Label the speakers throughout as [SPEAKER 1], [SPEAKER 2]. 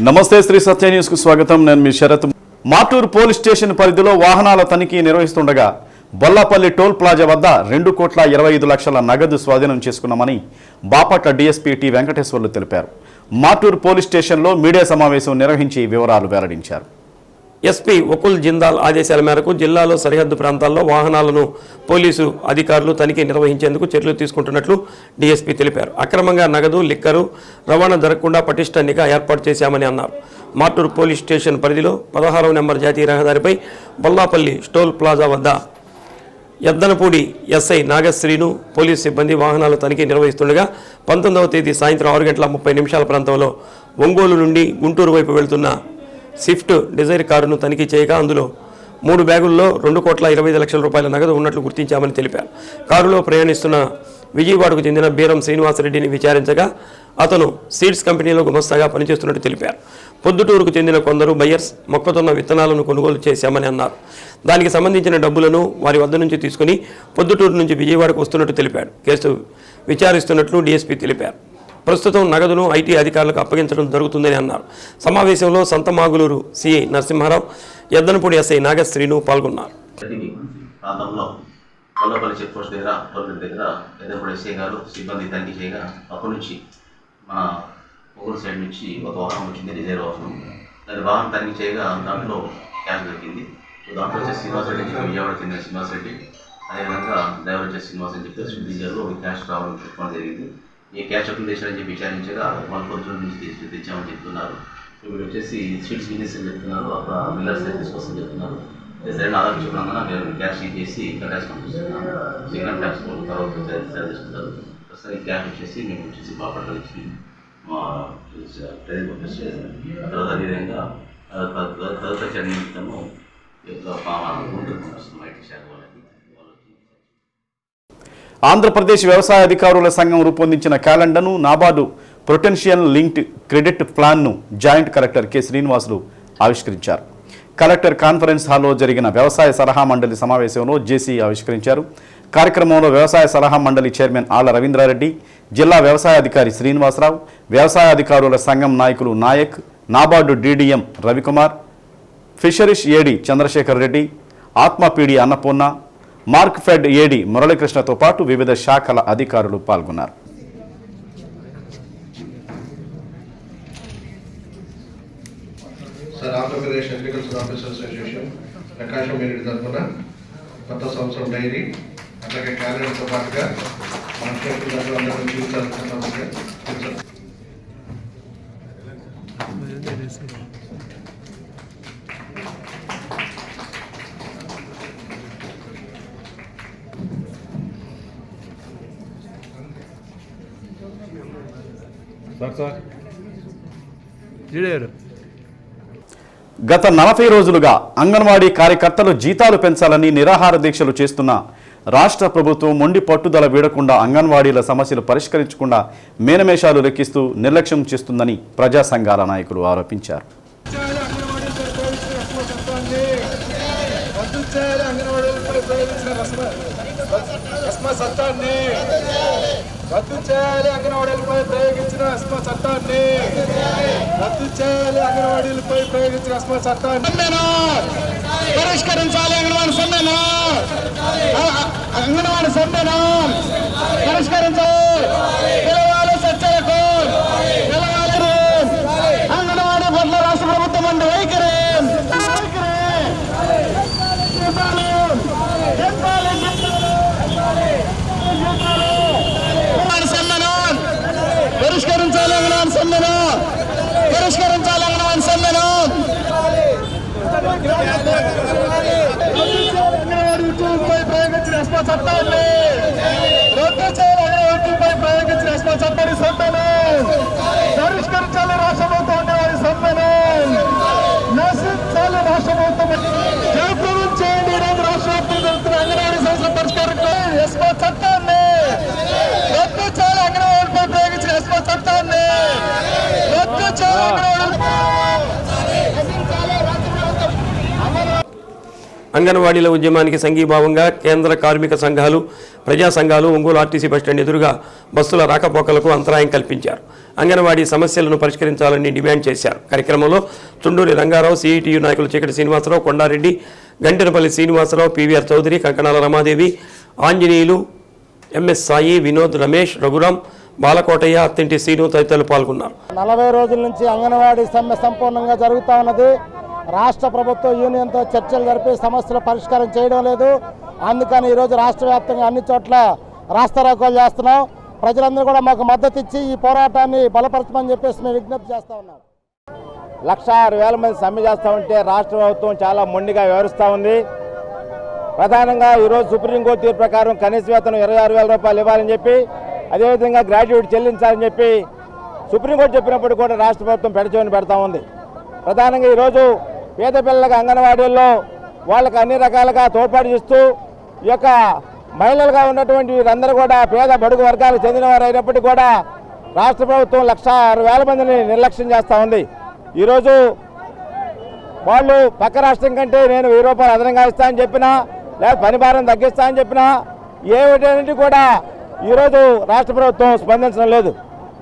[SPEAKER 1] నమస్తే శ్రీ సత్య న్యూస్ కు స్వాగతం. నేను మీ శరత్. మాటూరు పోలీస్ స్టేషన్ పరిధిలో వాహనాల తనిఖీ నిర్వహిస్తుండగా బొల్లాపల్లి టోల్ ప్లాజా వద్ద 2,25,00,000 నగదు స్వాధీనం చేసుకున్నామని బాపట్ల డీఎస్పీ టి వెంకటేశ్వర్లు తెలిపారు. మాటూరు పోలీస్ స్టేషన్లో మీడియా సమావేశం నిర్వహించి వివరాలు వెల్లడించారు.
[SPEAKER 2] ఎస్పీ వకుల్ జిందాల్ ఆదేశాల మేరకు జిల్లాలో సరిహద్దు ప్రాంతాల్లో వాహనాలను పోలీసు అధికారులు తనిఖీ నిర్వహించేందుకు చర్యలు తీసుకుంటున్నట్లు డీఎస్పీ తెలిపారు. అక్రమంగా నగదు, లిక్కరు రవాణా జరగకుండా పటిష్ట నిఘా ఏర్పాటు చేశామని అన్నారు. మాటూరు పోలీస్ స్టేషన్ పరిధిలో 16వ నెంబర్ జాతీయ రహదారిపై బొల్లాపల్లి టోల్ ప్లాజా వద్ద ఎద్దనపూడి ఎస్ఐ నాగశ్రీను పోలీసు సిబ్బంది వాహనాల తనిఖీ నిర్వహిస్తుండగా 19వ తేదీ సాయంత్రం 6:30 ప్రాంతంలో ఒంగోలు నుండి గుంటూరు వైపు వెళుతున్న స్విఫ్ట్ డిజైర్ కారును తనిఖీ చేయగా అందులో 3 బ్యాగుల్లో 2,25,00,000 రూపాయల నగదు ఉన్నట్లు గుర్తించామని తెలిపారు. కారులో ప్రయాణిస్తున్న విజయవాడకు చెందిన బీరం శ్రీనివాసరెడ్డిని విచారించగా అతను సీడ్స్ కంపెనీలో గుమస్తాగా పనిచేస్తున్నట్టు తెలిపారు. పొద్దుటూరుకు చెందిన కొందరు బయ్యర్స్ మొక్కజొన్న విత్తనాలను కొనుగోలు చేశామని అన్నారు. దానికి సంబంధించిన డబ్బులను వారి వద్ద నుంచి తీసుకుని పొద్దుటూరు నుంచి విజయవాడకు వస్తున్నట్టు తెలిపాడు. కేసు విచారిస్తున్నట్లు డీఎస్పీ తెలిపారు. ప్రస్తుతం నగదును ఐటీ అధికారులకు అప్పగించడం జరుగుతుందని అన్నారు. సమావేశంలో సంతమాగులూరు సిఐ నరసింహారావు, ఎద్దనపూడి ఎస్ఐ నాగశ్రీను పాల్గొన్నారు.
[SPEAKER 3] కొల్లపల్లి చెక్ పోస్ట్ దగ్గర టోల్గేట్ దగ్గర ఎద్దనపూడి ఎస్ఐ గారు సిబ్బంది తనిఖీ చేయగా అప్పటి నుంచి మన ఒంగోలు సైడ్ నుంచి ఒక వాహనం వచ్చింది, రిజర్వ్ వాహనం. దాని వాహనం తనిఖీ చేయగా దాంట్లో క్యాష్ దొరికింది. దాంట్లో వచ్చేసి శ్రీనివాసరెడ్డి అని చెప్పి విజయవాడ చెందిన శ్రీనివాసరెడ్డి, అదేవిధంగా డ్రైవర్ వచ్చేసి శ్రీనివాస్ అని చెప్పి స్విఫ్ట్ డిజైర్లో క్యాష్ రావడం పెట్టుకోవడం జరిగింది. ఈ క్యాష్ అప్లై చేశారని చెప్పి విచారించగా వాళ్ళు పొద్దున్న నుంచి తెచ్చామని చెప్తున్నారు. వీళ్ళు వచ్చేసి స్వీట్స్ బిజినెస్ అని చెప్తున్నారు, అక్కడ మిల్లర్స్ తీసుకొస్తామని చెప్తున్నారు. సరైన ఆధార్ చెప్పడం మీరు క్యాష్ చేసి ఇన్కమ్ ట్యాక్స్ పంపిస్తున్నాను, ఇన్కమ్ ట్యాక్స్ తర్వాత సరి చేసుకుంటారు. ప్రస్తుతం క్యాష్ వచ్చేసి మేము వచ్చేసి బాపట్ల వచ్చి మా ట్రైన్ పంపిస్తే తర్వాత అదేవిధంగా తదుపరి నిమిత్తము గుంటూరు పంపిస్తున్నాం ఐటీ శాఖ వాళ్ళకి.
[SPEAKER 1] ఆంధ్రప్రదేశ్ వ్యవసాయ అధికారుల సంఘం రూపొందించిన క్యాలెండర్ను, నాబార్డు పొటెన్షియల్ లింక్డ్ క్రెడిట్ ప్లాన్ను జాయింట్ కలెక్టర్ కె శ్రీనివాసులు ఆవిష్కరించారు. కలెక్టర్ కాన్ఫరెన్స్ హాల్లో జరిగిన వ్యవసాయ సలహా మండలి సమావేశంలో జేసీ ఆవిష్కరించారు. కార్యక్రమంలో వ్యవసాయ సలహా మండలి చైర్మన్ ఆళ్ల రవీంద్రారెడ్డి, జిల్లా వ్యవసాయ అధికారి శ్రీనివాసరావు, వ్యవసాయ అధికారుల సంఘం నాయకులు నాయక్, నాబార్డు డీడీఎం రవికుమార్, ఫిషరీస్ ఏడీ చంద్రశేఖర్ రెడ్డి, ఆత్మపీడి అన్నపూర్ణ, మార్క్ ఫెడ్ ఏడీ మురళీకృష్ణతో పాటు వివిధ శాఖల అధికారులు పాల్గొన్నారు.
[SPEAKER 4] ఆంధ్రప్రదేశ్ అగ్రికల్చర్ ఆఫీసర్ అసోసియేషన్ ప్రకాశం ఏరియా తరఫున కొత్త సంవత్సరం డైరీ అలాగే క్యాలెండర్తో పాటుగా మన చేతులందరూ అందరూ చూపించాల్సిన
[SPEAKER 1] గత 40 రోజులుగా అంగన్వాడీ కార్యకర్తలు జీతాలు పెంచాలని నిరాహార దీక్షలు చేస్తున్న రాష్ట్ర ప్రభుత్వం మొండి పట్టుదల వీడకుండా అంగన్వాడీల సమస్యలు పరిష్కరించకుండా మేనమేషాలు లెక్కిస్తూ నిర్లక్ష్యం చేస్తుందని ప్రజా సంఘాల నాయకులు ఆరోపించారు.
[SPEAKER 5] రద్దు చేయాలి, అంగన్వాడీలపై ప్రయోగించిన అస్మా చట్టాన్ని రద్దు చేయాలి, అంగన్వాడీలపై ప్రయోగించిన అస్మా చట్టాన్ని పరిష్కరించాలి. అంగన్వాడీ సమ్మెను పరిష్కరించాలి. పిలవాలి చర్చలకు, పిలవాలి. అంగన్వాడీ పట్ల రాష్ట్ర ప్రభుత్వం అండి వైఖరి పరిష్కరించాలి. అంగన్వాడీ సమ్మెను పరిష్కరించాలి. అంగన్వాడీ సమ్మెను అంగన్వాడీపై ప్రయోగించిన అస్మా చట్టాన్ని రద్దు చేయాలి. అంగన్వాడీపై ప్రయోగించిన అస్మా చట్టాన్ని సమ్మెను పరిష్కరించాలి. రాష్ట్ర ప్రభుత్వం వారి సమ్మెను నశించాలి. రాష్ట్ర ప్రభుత్వం జాగ్రత్త చేయండి. ఈరోజు రాష్ట్ర వ్యాప్తంగా జరుగుతున్న అంగన్వాడీ సమస్యల పరిష్కారం అస్మా చట్టాన్ని రద్దు చేయాలి. అంగన్వాడీపై ప్రయోగించిన అస్మా చట్టాన్ని రద్దు చేయాలి.
[SPEAKER 2] అంగన్వాడీల ఉద్యమానికి సంఘీభావంగా కేంద్ర కార్మిక సంఘాలు, ప్రజా సంఘాలు ఒంగోలు ఆర్టీసీ బస్టాండ్ ఎదురుగా బస్సుల రాకపోకలకు అంతరాయం కల్పించారు. అంగన్వాడీ సమస్యలను పరిష్కరించాలని డిమాండ్ చేశారు. కార్యక్రమంలో చుండూరి రంగారావు, సిఐటియు నాయకులు చీకటి శ్రీనివాసరావు, కొండారెడ్డి, గంటెనపల్లి శ్రీనివాసరావు, పివిఆర్ చౌదరి, కంకణాల రమాదేవి, ఆంజనేయులు, ఎంఎస్ సాయి, వినోద్, రమేష్, రఘురాం, బాలకోటయ్య, అత్తింటి శ్రీను తదితరులు పాల్గొన్నారు.
[SPEAKER 6] 40 రోజుల నుంచి అంగన్వాడీ సమ్మె సంపూర్ణంగా జరుగుతూ ఉన్నది. రాష్ట్ర ప్రభుత్వం యూనియన్తో చర్చలు జరిపి సమస్యలు పరిష్కారం చేయడం లేదు. అందుకని ఈరోజు రాష్ట్ర వ్యాప్తంగా అన్ని చోట్ల రాస్తారోకోలు చేస్తున్నాం. ప్రజలందరూ కూడా మాకు మద్దతు ఇచ్చి ఈ పోరాటాన్ని బలపరచమని చెప్పేసి మేము విజ్ఞప్తి చేస్తూ ఉన్నాం.
[SPEAKER 7] 1,06,000 మంది సమ్మె చేస్తూ ఉంటే రాష్ట్ర ప్రభుత్వం చాలా మొండిగా వ్యవహరిస్తూ ఉంది. ప్రధానంగా ఈరోజు సుప్రీంకోర్టు తీర్పు ప్రకారం కనీస వేతనం 26,000 రూపాయలు ఇవ్వాలని చెప్పి, అదేవిధంగా గ్రాడ్యుయేట్ చెల్లించాలని చెప్పి సుప్రీంకోర్టు చెప్పినప్పుడు కూడా రాష్ట్ర ప్రభుత్వం పెడచోని పెడతా ఉంది. ప్రధానంగా ఈరోజు పేద పిల్లలకు అంగన్వాడీల్లో వాళ్ళకి అన్ని రకాలుగా తోడ్పాటు చేస్తూ ఈ యొక్క మహిళలుగా ఉన్నటువంటి వీరందరూ కూడా పేద బడుగు వర్గాలకు చెందిన వారు అయినప్పటికీ కూడా రాష్ట్ర ప్రభుత్వం 1,06,000 మందిని నిర్లక్ష్యం చేస్తూ ఉంది. ఈరోజు వాళ్ళు పక్క రాష్ట్రం కంటే నేను 1000 రూపాయలు అదనంగా ఇస్తా అని చెప్పినా, లేదా పని భారం తగ్గిస్తా అని చెప్పినా ఏమిటంటే కూడా ఈరోజు రాష్ట్ర ప్రభుత్వం స్పందించడం లేదు.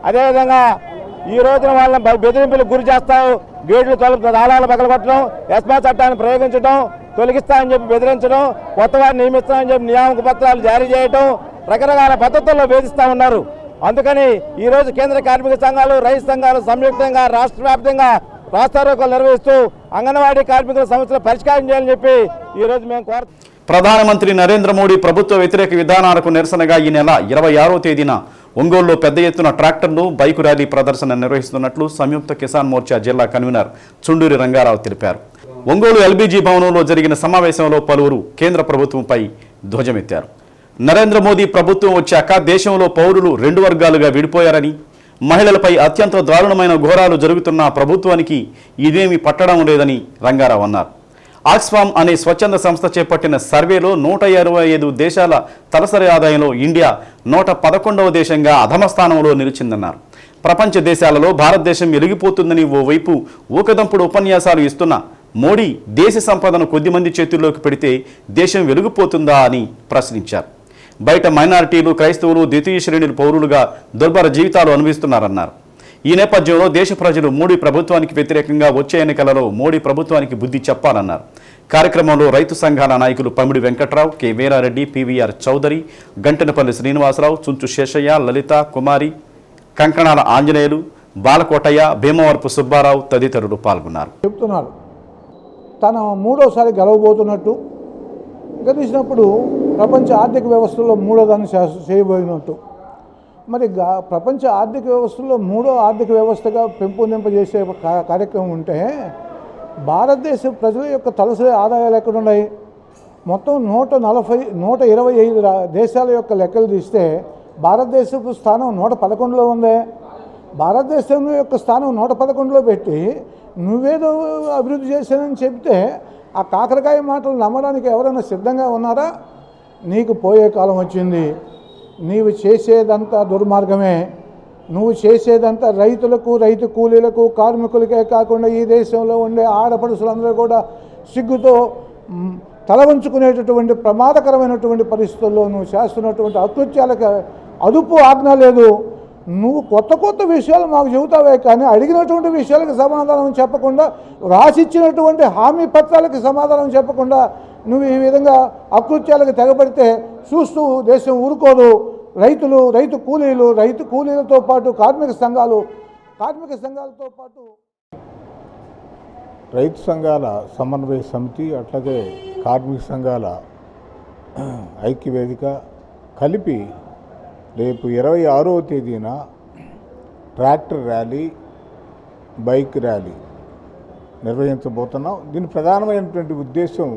[SPEAKER 7] అదేవిధంగా ఈ రోజున వాళ్ళని బెదిరింపులకు గురి చేస్తావు, గేట్లు తాళాలు పగలగొట్టడం, ఎస్మా చట్టాన్ని ప్రయోగించడం, తొలగిస్తామని చెప్పి బెదిరించడం, కొత్త వారిని నియమిస్తామని చెప్పి నియామక పత్రాలు జారీ చేయడం, రకరకాల పద్ధతుల్లో వేధిస్తూ ఉన్నారు. అందుకని ఈరోజు కేంద్ర కార్మిక సంఘాలు, రైతు సంఘాలు సంయుక్తంగా రాష్ట్ర వ్యాప్తంగా రాస్తారోకోలు నిర్వహిస్తూ అంగన్వాడీ కార్మికుల సమస్యలు పరిష్కారం చేయాలని చెప్పి ఈరోజు మేము కోరుతున్నాం.
[SPEAKER 1] ప్రధానమంత్రి నరేంద్ర మోడీ ప్రభుత్వ వ్యతిరేక విధానాలకు నిరసనగా ఈ నెల 26వ తేదీన ఒంగోలులో పెద్ద ఎత్తున ట్రాక్టర్లు, బైకు ర్యాలీ ప్రదర్శన నిర్వహిస్తున్నట్లు సంయుక్త కిసాన్ మోర్చా జిల్లా కన్వీనర్ చుండూరి రంగారావు తెలిపారు. ఒంగోలు ఎల్బీజీ భవనంలో జరిగిన సమావేశంలో పలువురు కేంద్ర ప్రభుత్వంపై ధ్వజమెత్తారు. నరేంద్ర మోదీ ప్రభుత్వం వచ్చాక దేశంలో పౌరులు 2 వర్గాలుగా విడిపోయారని, మహిళలపై అత్యంత దారుణమైన ఘోరాలు జరుగుతున్న ప్రభుత్వానికి ఇదేమీ పట్టడం లేదని రంగారావు అన్నారు. ఆక్స్ఫామ్ అనే స్వచ్ఛంద సంస్థ చేపట్టిన సర్వేలో 125 దేశాల తలసరి ఆదాయంలో ఇండియా 111వ దేశంగా అధమ స్థానంలో నిలిచిందన్నారు. ప్రపంచ దేశాలలో భారతదేశం వెలిగిపోతుందని ఓవైపు ఊకదంపుడు ఉపన్యాసాలు ఇస్తున్న మోడీ దేశ సంపదను కొద్దిమంది చేతుల్లోకి పెడితే దేశం వెలిగిపోతుందా అని ప్రశ్నించారు. బయట మైనారిటీలు, క్రైస్తవులు ద్వితీయ శ్రేణుల పౌరులుగా దుర్భర జీవితాలు అనుభవిస్తున్నారన్నారు. ఈ నేపథ్యంలో దేశ ప్రజలు మోడీ ప్రభుత్వానికి వ్యతిరేకంగా వచ్చే ఎన్నికలలో మోడీ ప్రభుత్వానికి బుద్ధి చెప్పాలన్నారు. కార్యక్రమంలో రైతు సంఘాల నాయకులు పమిడి వెంకట్రావు, కె వీరారెడ్డి, పివిఆర్ చౌదరి, గంటెనపల్లి శ్రీనివాసరావు, చుంచు శేషయ్య, లలిత, కుమారి, కంకణాల ఆంజనేయులు, బాలకోటయ్య, భీమవరపు సుబ్బారావు తదితరులు పాల్గొన్నారు.
[SPEAKER 8] చెప్తున్నారు తను 3వసారి గెలవబోతున్నట్టు, గెలిచినప్పుడు ప్రపంచ ఆర్థిక వ్యవస్థలో 3వదాన్ని చేయబోయినట్టు. మరి ప్రపంచ ఆర్థిక వ్యవస్థలో 3వ ఆర్థిక వ్యవస్థగా పెంపొందింపజేసే కార్యక్రమం ఉంటే భారతదేశ ప్రజల యొక్క తలసరి ఆదాయాలు ఎక్కడున్నాయి? మొత్తం 125 దేశాల యొక్క లెక్కలు తీస్తే భారతదేశపు స్థానం 111లో ఉంది. భారతదేశం యొక్క స్థానం 111లో పెట్టి నువ్వేదో అభివృద్ధి చేశానని చెప్తే ఆ కాకరకాయ మాటలు నమ్మడానికి ఎవరైనా సిద్ధంగా ఉన్నారా? నీకు పోయే కాలం వచ్చింది. నీవు చేసేదంతా దుర్మార్గమే. నువ్వు చేసేదంతా రైతులకు, రైతు కూలీలకు, కార్మికులకే కాకుండా ఈ దేశంలో ఉండే ఆడపడుచులందరూ కూడా సిగ్గుతో తల వంచుకునేటటువంటి ప్రమాదకరమైనటువంటి పరిస్థితుల్లో నువ్వు చేస్తున్నటువంటి అకృత్యాలకు అదుపు ఆజ్ఞ లేదు. నువ్వు కొత్త విషయాలు మాకు చెబుతావే కానీ అడిగినటువంటి విషయాలకు సమాధానం చెప్పకుండా, రాసిచ్చినటువంటి హామీ పత్రాలకు సమాధానం చెప్పకుండా నువ్వు ఈ విధంగా అకృత్యాలకు తెగబడితే చూస్తూ దేశం ఊరుకోదు. రైతులు, రైతు కూలీలతో పాటు కార్మిక సంఘాలతో పాటు
[SPEAKER 9] రైతు సంఘాల సమన్వయ సమితి, అట్లాగే కార్మిక సంఘాల ఐక్యవేదిక కలిపి రేపు 26వ తేదీన ట్రాక్టర్ ర్యాలీ, బైక్ ర్యాలీ నిర్వహించబోతున్నాం. దీని ప్రధానమైనటువంటి ఉద్దేశం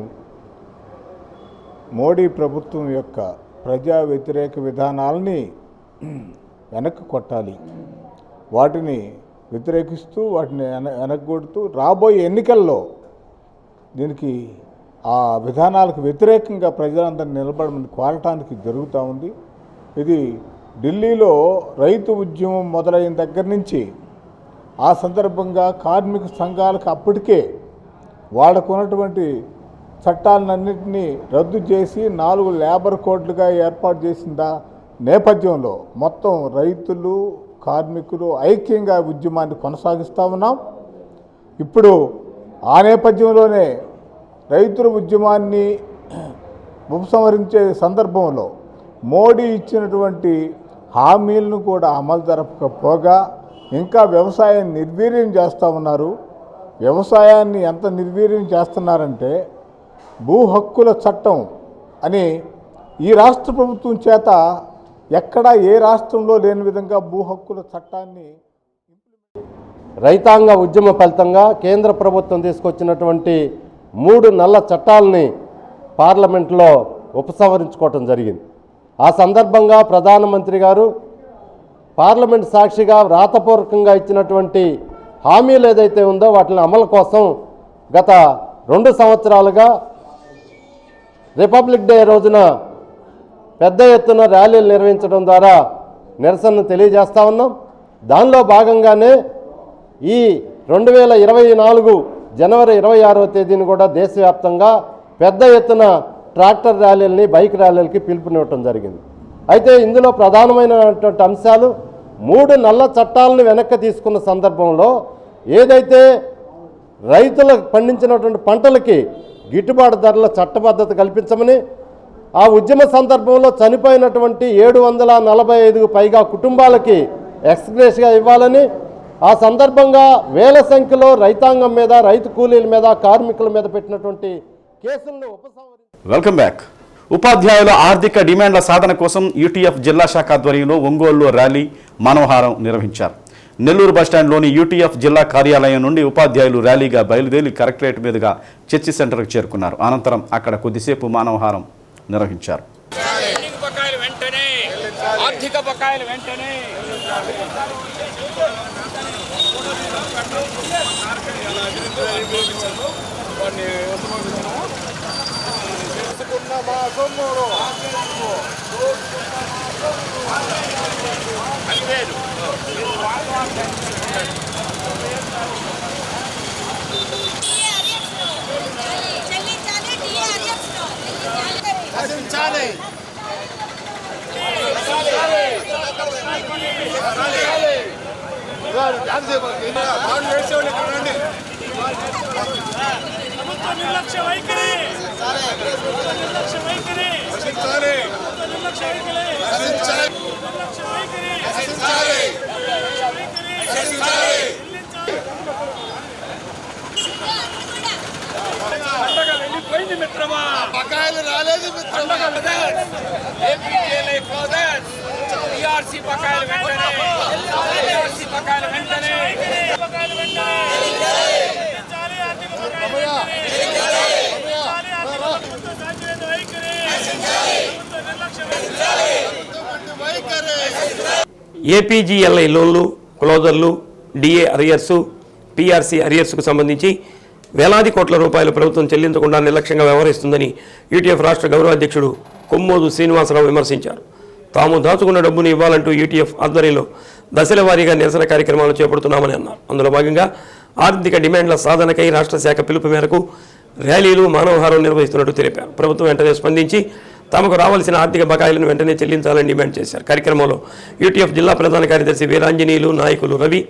[SPEAKER 9] మోడీ ప్రభుత్వం యొక్క ప్రజా వ్యతిరేక విధానాలని వెనక్కి కొట్టాలి. వాటిని వ్యతిరేకిస్తూ, వాటిని వెనక్కొడుతూ రాబోయే ఎన్నికల్లో దీనికి ఆ విధానాలకు వ్యతిరేకంగా ప్రజలందరినీ నిలబడమని కోరటానికి జరుగుతూ ఉంది. ఇది ఢిల్లీలో రైతు ఉద్యమం మొదలైన దగ్గర నుంచి ఆ సందర్భంగా కార్మిక సంఘాలకు అప్పటికే వాళ్ళకున్నటువంటి చట్టాలన్నింటినీ రద్దు చేసి 4 లేబర్ కోడ్లుగా ఏర్పాటు చేసిన నేపథ్యంలో మొత్తం రైతులు కార్మికులు ఐక్యంగా ఉద్యమాన్ని కొనసాగిస్తూ ఉన్నాం. ఇప్పుడు ఆ నేపథ్యంలోనే రైతుల ఉద్యమాన్ని ఉపసంహరించే సందర్భంలో మోడీ ఇచ్చినటువంటి హామీలను కూడా అమలు జరపకపోగా ఇంకా వ్యవసాయాన్ని నిర్వీర్యం చేస్తూ ఉన్నారు. వ్యవసాయాన్ని ఎంత నిర్వీర్యం చేస్తున్నారంటే భూ హక్కుల చట్టం అని ఈ రాష్ట్ర ప్రభుత్వం చేత ఎక్కడా ఏ రాష్ట్రంలో లేని విధంగా భూ హక్కుల చట్టాన్ని
[SPEAKER 10] రైతాంగ ఉద్యమ ఫలితంగా కేంద్ర ప్రభుత్వం తీసుకొచ్చినటువంటి 3 నల్ల చట్టాలని పార్లమెంట్లో ఉపసంహరించుకోవటం జరిగింది. ఆ సందర్భంగా ప్రధానమంత్రి గారు పార్లమెంట్ సాక్షిగా వ్రాతపూర్వకంగా ఇచ్చినటువంటి హామీలు ఏదైతే ఉందో వాటిని అమలు కోసం గత 2 సంవత్సరాలుగా రిపబ్లిక్ డే రోజున పెద్ద ఎత్తున ర్యాలీలు నిర్వహించడం ద్వారా నిరసనను తెలియజేస్తూ ఉన్నాం. దానిలో భాగంగానే ఈ 2024 జనవరి 26వ తేదీని కూడా దేశవ్యాప్తంగా పెద్ద ఎత్తున ట్రాక్టర్ ర్యాలీలని బైక్ ర్యాలీలకి పిలుపునివ్వటం జరిగింది. అయితే ఇందులో ప్రధానమైనటువంటి అంశాలు 3 నల్ల చట్టాలను వెనక్కి తీసుకున్న సందర్భంలో ఏదైతే రైతులకు పండించినటువంటి పంటలకి గిట్టుబాటు ధరల చట్టబద్ధత కల్పించమని, ఆ ఉద్యమ సందర్భంలో చనిపోయినటువంటి 745కు పైగా కుటుంబాలకి ఎక్స్గ్రేస్గా ఇవ్వాలని, ఆ సందర్భంగా వేల సంఖ్యలో రైతాంగం మీద, రైతు కూలీల మీద, కార్మికుల మీద పెట్టినటువంటి కేసులను
[SPEAKER 1] వెల్కమ్ బ్యాక్. ఉపాధ్యాయుల ఆర్థిక డిమాండ్ల సాధన కోసం యూటీఎఫ్ జిల్లా శాఖ ఆధ్వర్యంలో ఒంగోలులో ర్యాలీ మానవహారం నిర్వహించారు. నెల్లూరు బస్టాండ్లోని యూటీఎఫ్ జిల్లా కార్యాలయం నుండి ఉపాధ్యాయులు ర్యాలీగా బయలుదేరి కలెక్టరేట్ మీదుగా చర్చి సెంటర్కు చేరుకున్నారు. అనంతరం అక్కడ కొద్దిసేపు మానవహారం నిర్వహించారు.
[SPEAKER 5] బకాయిలు రాలేదు మిత్రమా.
[SPEAKER 2] ఏపీజీఎల్ఐ లోన్లు, క్లోజర్లు, డిఏ అరియర్సు, పీఆర్సీ అరియర్స్కు సంబంధించి వేలాది కోట్ల రూపాయలు ప్రభుత్వం చెల్లించకుండా నిర్లక్ష్యంగా వ్యవహరిస్తుందని యూటీఎఫ్ రాష్ట్ర గౌరవ అధ్యక్షుడు కొమ్మోదు శ్రీనివాసరావు విమర్శించారు. తాము దాచుకున్న డబ్బును ఇవ్వాలంటూ యూటీఎఫ్ ఆధ్వర్యంలో దశల వారీగా నిరసన కార్యక్రమాలు చేపడుతున్నామని అన్నారు. అందులో భాగంగా ఆర్థిక డిమాండ్ల సాధనకై రాష్ట్ర శాఖ పిలుపు మేరకు ర్యాలీలు, మానవహారం నిర్వహిస్తున్నట్టు తెలిపారు. ప్రభుత్వం వెంటనే స్పందించి తమకు రావాల్సిన ఆర్థిక బకాయిలను వెంటనే చెల్లించాలని డిమాండ్ చేశారు. కార్యక్రమంలో యూటీఎఫ్ జిల్లా ప్రధాన కార్యదర్శి వీరాంజనేయులు, నాయకులు రవి,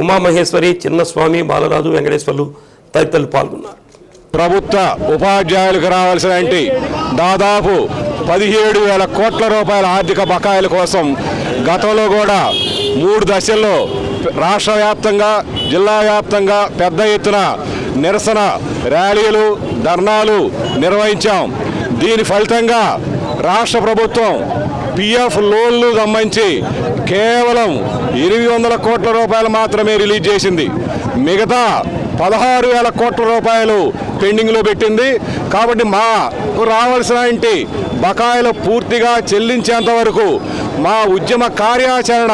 [SPEAKER 2] ఉమామహేశ్వరి, చిన్నస్వామి, బాలరాజు, వెంకటేశ్వర్లు తదితరులు పాల్గొన్నారు.
[SPEAKER 11] ప్రభుత్వ ఉపాధ్యాయులకు రావాల్సిన దాదాపు 17,000 కోట్ల రూపాయల ఆర్థిక బకాయిల కోసం గతంలో కూడా 3 దశల్లో రాష్ట్ర వ్యాప్తంగా, జిల్లా వ్యాప్తంగా పెద్ద ఎత్తున నిరసన ర్యాలీలు, ధర్నాలు నిర్వహించాం. దీని ఫలితంగా రాష్ట్ర ప్రభుత్వం పిఎఫ్ లోన్లు సంబంధించి కేవలం 800 కోట్ల రూపాయలు మాత్రమే రిలీజ్ చేసింది. మిగతా 16,000 కోట్ల రూపాయలు పెండింగ్లో పెట్టింది. కాబట్టి మాకు రావాల్సిన బకాయిలు పూర్తిగా చెల్లించేంత వరకు మా ఉద్యమ కార్యాచరణ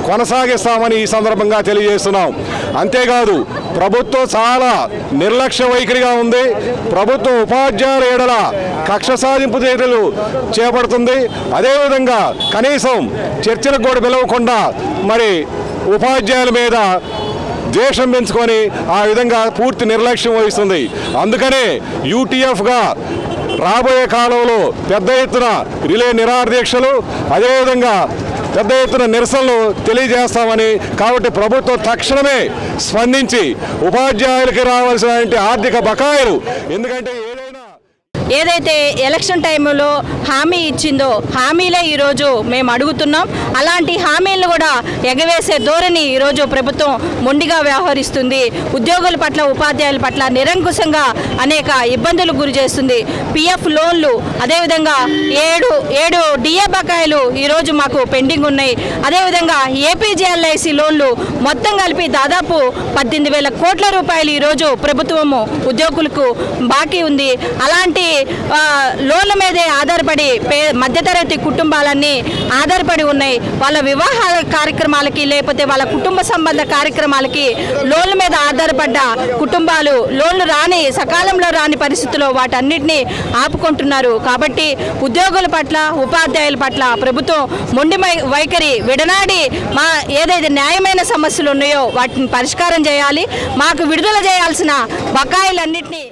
[SPEAKER 11] కొనసాగిస్తామని ఈ సందర్భంగా తెలియజేస్తున్నాం. అంతేకాదు, ప్రభుత్వం చాలా నిర్లక్ష్య వైఖరిగా ఉంది. ప్రభుత్వం ఉపాధ్యాయుల ఎడల కక్ష సాధింపు చర్యలు చేపడుతుంది. అదేవిధంగా కనీసం చర్చలకు కూడా పిలవకుండా మరి ఉపాధ్యాయుల మీద ద్వేషం పెంచుకొని ఆ విధంగా పూర్తి నిర్లక్ష్యం వహిస్తుంది. అందుకనే యూటీఎఫ్గా రాబోయే కాలంలో పెద్ద ఎత్తున రిలే నిరాదీక్షలు అదేవిధంగా పెద్ద ఎత్తున నిరసనలు తెలియజేస్తామని, కాబట్టి ప్రభుత్వం తక్షణమే స్పందించి ఉపాధ్యాయులకి రావాల్సిన ఆర్థిక బకాయిలు, ఎందుకంటే
[SPEAKER 12] ఏదైతే ఎలక్షన్ టైంలో హామీ ఇచ్చిందో హామీలే ఈరోజు మేము అడుగుతున్నాం. అలాంటి హామీలను కూడా ఎగవేసే ధోరణి ఈరోజు ప్రభుత్వం మొండిగా వ్యవహరిస్తుంది. ఉద్యోగుల పట్ల ఉపాధ్యాయుల పట్ల నిరంకుశంగా అనేక ఇబ్బందులకు గురి చేస్తుంది. పిఎఫ్ లోన్లు అదేవిధంగా ఏడు డిఏ బకాయిలు ఈరోజు మాకు పెండింగ్ ఉన్నాయి. అదేవిధంగా ఏపీజేఎల్ఐసి లోన్లు మొత్తం కలిపి దాదాపు 18,000 కోట్ల రూపాయలు ఈరోజు ప్రభుత్వము ఉద్యోగులకు బాకీ ఉంది. అలాంటి లోన్ల మీదే ఆధారపడి మధ్యతరగతి కుటుంబాలన్నీ ఆధారపడి ఉన్నాయి. వాళ్ళ వివాహ కార్యక్రమాలకి లేకపోతే వాళ్ళ కుటుంబ సంబంధ కార్యక్రమాలకి లోన్ల మీద ఆధారపడ్డ కుటుంబాలు లోన్లు సకాలంలో రాని పరిస్థితుల్లో వాటన్నిటినీ ఆపుకుంటున్నారు. కాబట్టి ఉద్యోగుల పట్ల ఉపాధ్యాయుల పట్ల ప్రభుత్వం మొండి వైఖరి విడనాడి మా ఏదైతే న్యాయమైన సమస్యలు ఉన్నాయో వాటిని పరిష్కారం చేయాలి. మాకు విడుదల చేయాల్సిన బకాయిలన్నింటినీ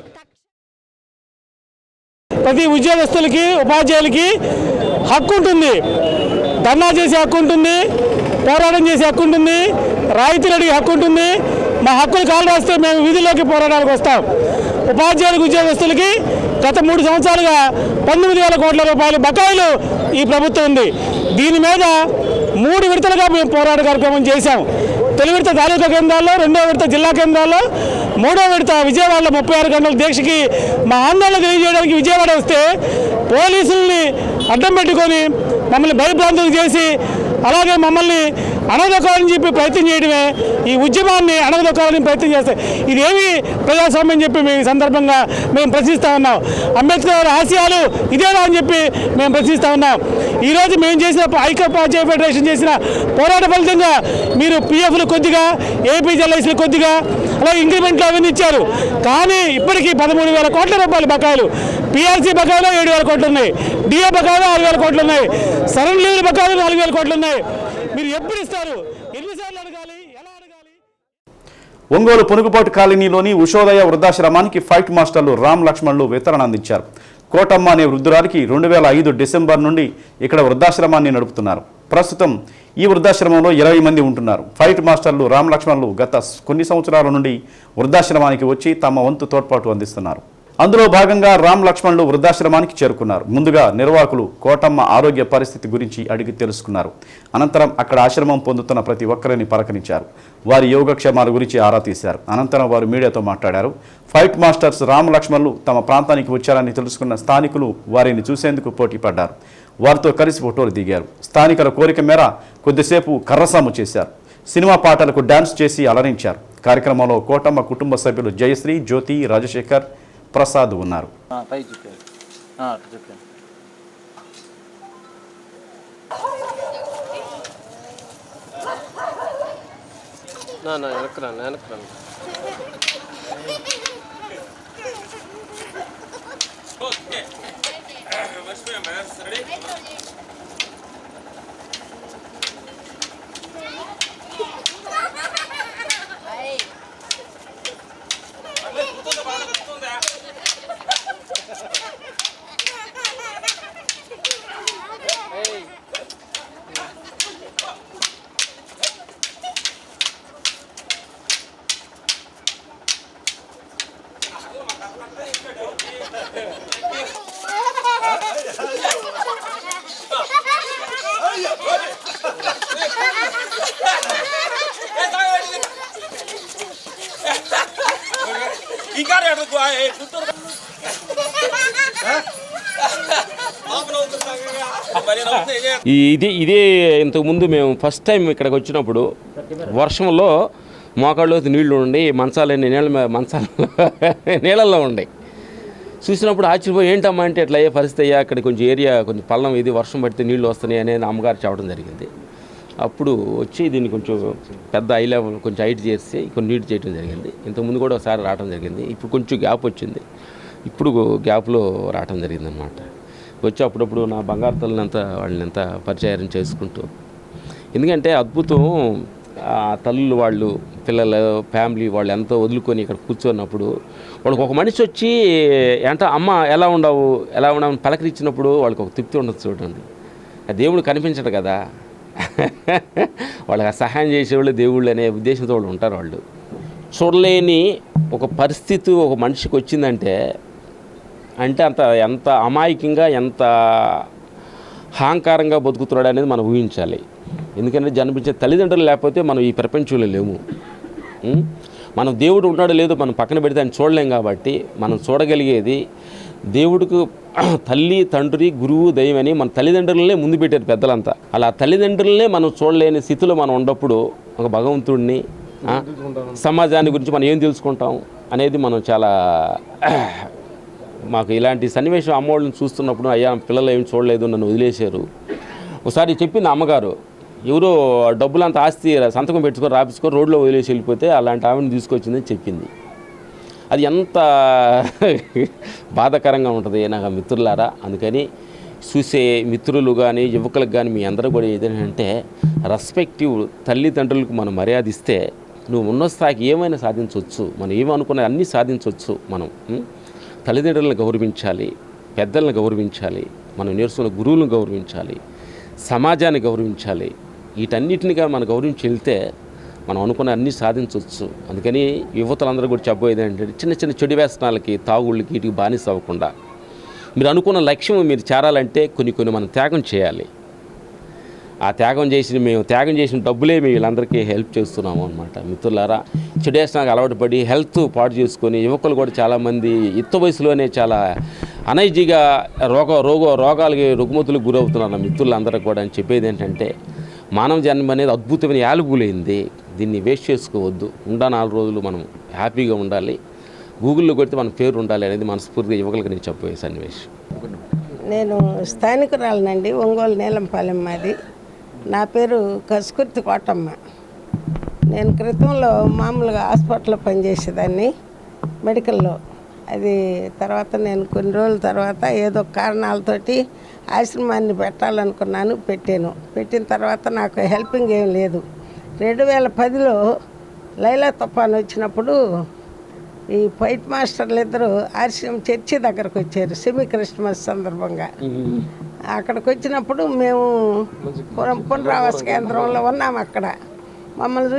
[SPEAKER 13] ప్రతి ఉద్యోగస్తులకి ఉపాధ్యాయులకి హక్కు ఉంటుంది. ధర్నా చేసే హక్కు ఉంటుంది, పోరాటం చేసే హక్కు ఉంటుంది, రాయితీలు అడిగే హక్కు ఉంటుంది. మా హక్కులు కాలు రాస్తే మేము వీధిలోకి పోరాటానికి వస్తాం. ఉపాధ్యాయులకు ఉద్యోగస్తులకి గత 3 సంవత్సరాలుగా 19,000 కోట్ల రూపాయల బకాయిలు ఈ ప్రభుత్వం ఉంది. దీని మీద 3 విడతలుగా మేము పోరాట కార్యక్రమం చేశాం. తొలి విడత తాలూకా కేంద్రాల్లో, 2వ విడత జిల్లా కేంద్రాల్లో, 3వ విడత విజయవాడలో 36 గంటల దీక్షకి మా ఆందోళన తెలియజేయడానికి విజయవాడ వస్తే పోలీసుల్ని అడ్డం పెట్టుకొని మమ్మల్ని భయభ్రాంతులు చేసి అలాగే మమ్మల్ని అణగదొక్కాలని చెప్పి ప్రయత్నం చేయడమే ఈ ఉద్యమాన్ని అణగదొక్కాలని ప్రయత్నం చేస్తాయి. ఇదేమి ప్రజాస్వామ్యం చెప్పి మేము ఈ సందర్భంగా మేము ప్రశ్నిస్తూ ఉన్నాం. అంబేద్కర్ గారి ఆశయాలు ఇదేనా అని చెప్పి మేము ప్రశ్నిస్తూ ఉన్నాం. ఈరోజు మేము చేసిన ఐక్యోపాధ్యాయ ఫెడరేషన్ చేసిన పోరాట ఫలితంగా మీరు పిఎఫ్లు కొద్దిగా, ఏపీజెల్ఐసీలు కొద్దిగా, అలాగే ఇంక్రిమెంట్లు అవన్నీ ఇచ్చారు. కానీ ఇప్పటికీ 13,000 కోట్ల రూపాయల బకాయిలు, పిఆర్సీ బకాయిలు 7,000 కోట్లు ఉన్నాయి, డిఏ బకాయిలు 6,000 కోట్లు ఉన్నాయి, సరెండర్ లీవ్ల బకాయిలు 4,000 కోట్లు ఉన్నాయి. మీరు ఎప్పుడు ఇస్తారు? ఎన్నిసార్లు అడగాలి? ఎలా అడగాలి?
[SPEAKER 1] ఒంగోలు పునుగుపాటు కాలనీలోని ఉషోదయ వృద్ధాశ్రమానికి ఫైట్ మాస్టర్లు రామ్ లక్ష్మణ్లు వితరణ అందించారు. కోటమ్మ అనే వృద్ధురాలికి 2005 డిసెంబర్ నుండి ఇక్కడ వృద్ధాశ్రమాన్ని నడుపుతున్నారు. ప్రస్తుతం ఈ వృద్ధాశ్రమంలో 20 మంది ఉంటున్నారు. ఫైట్ మాస్టర్లు రామ్ లక్ష్మణ్లు గత కొన్ని సంవత్సరాల నుండి వృద్ధాశ్రమానికి వచ్చి తమ వంతు తోడ్పాటు అందిస్తున్నారు. అందులో భాగంగా రామ్ లక్ష్మణ్లు వృద్ధాశ్రమానికి చేరుకున్నారు. ముందుగా నిర్వాహకులు కోటమ్మ ఆరోగ్య పరిస్థితి గురించి అడిగి తెలుసుకున్నారు. అనంతరం అక్కడ ఆశ్రమం పొందుతున్న ప్రతి ఒక్కరిని పలకరించారు. వారి యోగక్షేమాల గురించి ఆరా తీశారు. అనంతరం వారు మీడియాతో మాట్లాడారు. ఫైట్ మాస్టర్స్ రామ్ లక్ష్మణ్లు తమ ప్రాంతానికి వచ్చారని తెలుసుకున్న స్థానికులు వారిని చూసేందుకు పోటీ పడ్డారు. వారితో కలిసి ఫోటోలు దిగారు. స్థానికుల కోరిక మేర కొద్దిసేపు కర్రసాము చేశారు. సినిమా పాటలకు డాన్స్ చేసి అలరించారు. కార్యక్రమంలో కోటమ్మ కుటుంబ సభ్యులు జయశ్రీ, జ్యోతి, రాజశేఖర్, ప్రసాద్ ఉన్నారు.
[SPEAKER 2] ఇదే ఇంతకుముంది మేము ఫస్ట్ టైం ఇక్కడికి వచ్చినప్పుడు వర్షంలో మోకాళ్ళు నీళ్లు ఉండి మంచాలన్నీ నీళ్ళల్లో ఉండే చూసినప్పుడు ఆశ్చర్యపోయి ఏంటమ్మా అంటే ఎట్లా అయ్యే పరిస్థితి అయ్యా, అక్కడ కొంచెం ఏరియా కొంచెం పల్లం ఇది వర్షం పడితే నీళ్ళు వస్తున్నాయి అనేది అమ్మగారు చెప్పడం జరిగింది. అప్పుడు వచ్చి దీన్ని కొంచెం పెద్ద హై లెవెల్ కొంచెం హైట్ చేసి కొన్ని నీట్ చేయడం జరిగింది. ఇంతకుముందు కూడా ఒకసారి రావడం జరిగింది. ఇప్పుడు కొంచెం గ్యాప్ వచ్చింది. ఇప్పుడు గ్యాప్లో రావడం జరిగింది అన్నమాట. వచ్చి అప్పుడప్పుడు నా బంగారు తల్లినంతా వాళ్ళని ఎంత పరిచయం చేసుకుంటూ, ఎందుకంటే అద్భుతం ఆ తల్లులు వాళ్ళు
[SPEAKER 14] పిల్లలు ఫ్యామిలీ వాళ్ళు ఎంతో వదులుకొని ఇక్కడ కూర్చున్నప్పుడు వాళ్ళకి ఒక మనిషి వచ్చి అంటే అమ్మ ఎలా ఉండవు పలకరించినప్పుడు వాళ్ళకి ఒక తృప్తి ఉండదు చూడండి. దేవుడు కనిపించడు కదా, వాళ్ళకి సహాయం చేసేవాళ్ళు దేవుళ్ళు అనే ఉద్దేశంతో వాళ్ళు ఉంటారు. వాళ్ళు చూడలేని ఒక పరిస్థితి ఒక మనిషికి వచ్చిందంటే ఎంత అమాయకంగా ఎంత అహంకారంగా బతుకుతున్నాడు అనేది మనం ఊహించాలి. ఎందుకంటే జన్మించే తల్లిదండ్రులు లేకపోతే మనం ఈ ప్రపంచంలో లేము. మనం దేవుడు ఉన్నాడో లేదో మనం పక్కన పెడితే ఆయన చూడలేం. కాబట్టి మనం చూడగలిగేది దేవుడికి తల్లి, తండ్రి, గురువు, దైవం అని మన తల్లిదండ్రులనే ముందు పెట్టారు పెద్దలంతా. అలా తల్లిదండ్రులనే మనం చూడలేని స్థితిలో మనం ఉన్నప్పుడు ఒక భగవంతుడిని, సమాజాన్ని గురించి మనం ఏం తెలుసుకుంటాం అనేది మనం చాలా మాకు ఇలాంటి సన్నివేశం అమ్మవాళ్ళని చూస్తున్నప్పుడు అయ్యా పిల్లలు ఏమి చూడలేదు, నన్ను వదిలేశారు. ఒకసారి చెప్పింది అమ్మగారు, ఎవరో డబ్బులంత ఆస్తి సంతకం పెట్టుకొని రాపించుకొని రోడ్లో వదిలేసి వెళ్ళిపోతే అలాంటి ఆమెను తీసుకొచ్చిందని చెప్పింది. అది ఎంత బాధాకరంగా ఉంటుంది నాకు మిత్రులారా. అందుకని చూసే మిత్రులు కానీ యువకులకు కానీ మీ అందరూ కూడా ఏదంటే రెస్పెక్టివ్ తల్లిదండ్రులకు మనం మర్యాద ఇస్తే నువ్వు ఉన్న స్థాయికి ఏమైనా సాధించవచ్చు. మనం ఏమనుకున్నా అన్నీ సాధించవచ్చు. మనం తల్లిదండ్రులను గౌరవించాలి, పెద్దలను గౌరవించాలి, మనం నేర్చుకున్న గురువులను గౌరవించాలి, సమాజాన్ని గౌరవించాలి. వీటన్నిటినిగా మనం గౌరవించి వెళ్తే మనం అనుకున్న అన్నీ సాధించవచ్చు. అందుకని యువతలందరూ కూడా చెప్పబోయేది ఏంటంటే చిన్న చిన్న చెడు వ్యసనాలకి, తాగుళ్ళకి, వీటికి బానిస అవ్వకుండా మీరు అనుకున్న లక్ష్యం మీరు చేరాలంటే కొన్ని మనం త్యాగం చేయాలి. ఆ త్యాగం చేసిన డబ్బులే మేము వీళ్ళందరికీ హెల్ప్ చేస్తున్నాము అనమాట. మిత్రులారా, చెడు వ్యసనాలకు అలవాటు పడి హెల్త్ పాడు చేసుకొని యువకులు కూడా చాలామంది యుక్త వయసులోనే చాలా అనైజీగా రోగాలకి రుగ్మతులకు గురవుతున్నారు. మిత్రులందరూ కూడా అని చెప్పేది ఏంటంటే మానవ జన్మ అనేది అద్భుతమైన యాలుగులైంది. దీన్ని వేస్ట్ చేసుకోవద్దు. 4 రోజులు మనం హ్యాపీగా ఉండాలి. గూగుల్లో కొడితే మన పేరు ఉండాలి అనేది మనస్ఫూర్తిగా యువకులకు నేను చెప్పే సన్నివేశం.
[SPEAKER 15] నేను స్థానికురాలనండి, ఒంగోలు నీలంపాలెం మాది. నా పేరు కసుకుర్తి కోటమ్మ. నేను క్రితంలో మామూలుగా హాస్పిటల్లో పనిచేసేదాన్ని, మెడికల్లో. అది తర్వాత నేను కొన్ని రోజుల తర్వాత ఏదో కారణాలతోటి ఆశ్రమాన్ని పెట్టాలనుకున్నాను, పెట్టిన తర్వాత నాకు హెల్పింగ్ ఏం లేదు. 2010లో లైలా తుఫాన్ వచ్చినప్పుడు ఈ ఫైట్ మాస్టర్లు ఇద్దరు ఆర్సీఎం చర్చి దగ్గరకు వచ్చారు సెమీ క్రిస్మస్ సందర్భంగా. అక్కడికి వచ్చినప్పుడు మేము పునరావాస కేంద్రంలో ఉన్నాము. అక్కడ మమ్మల్ని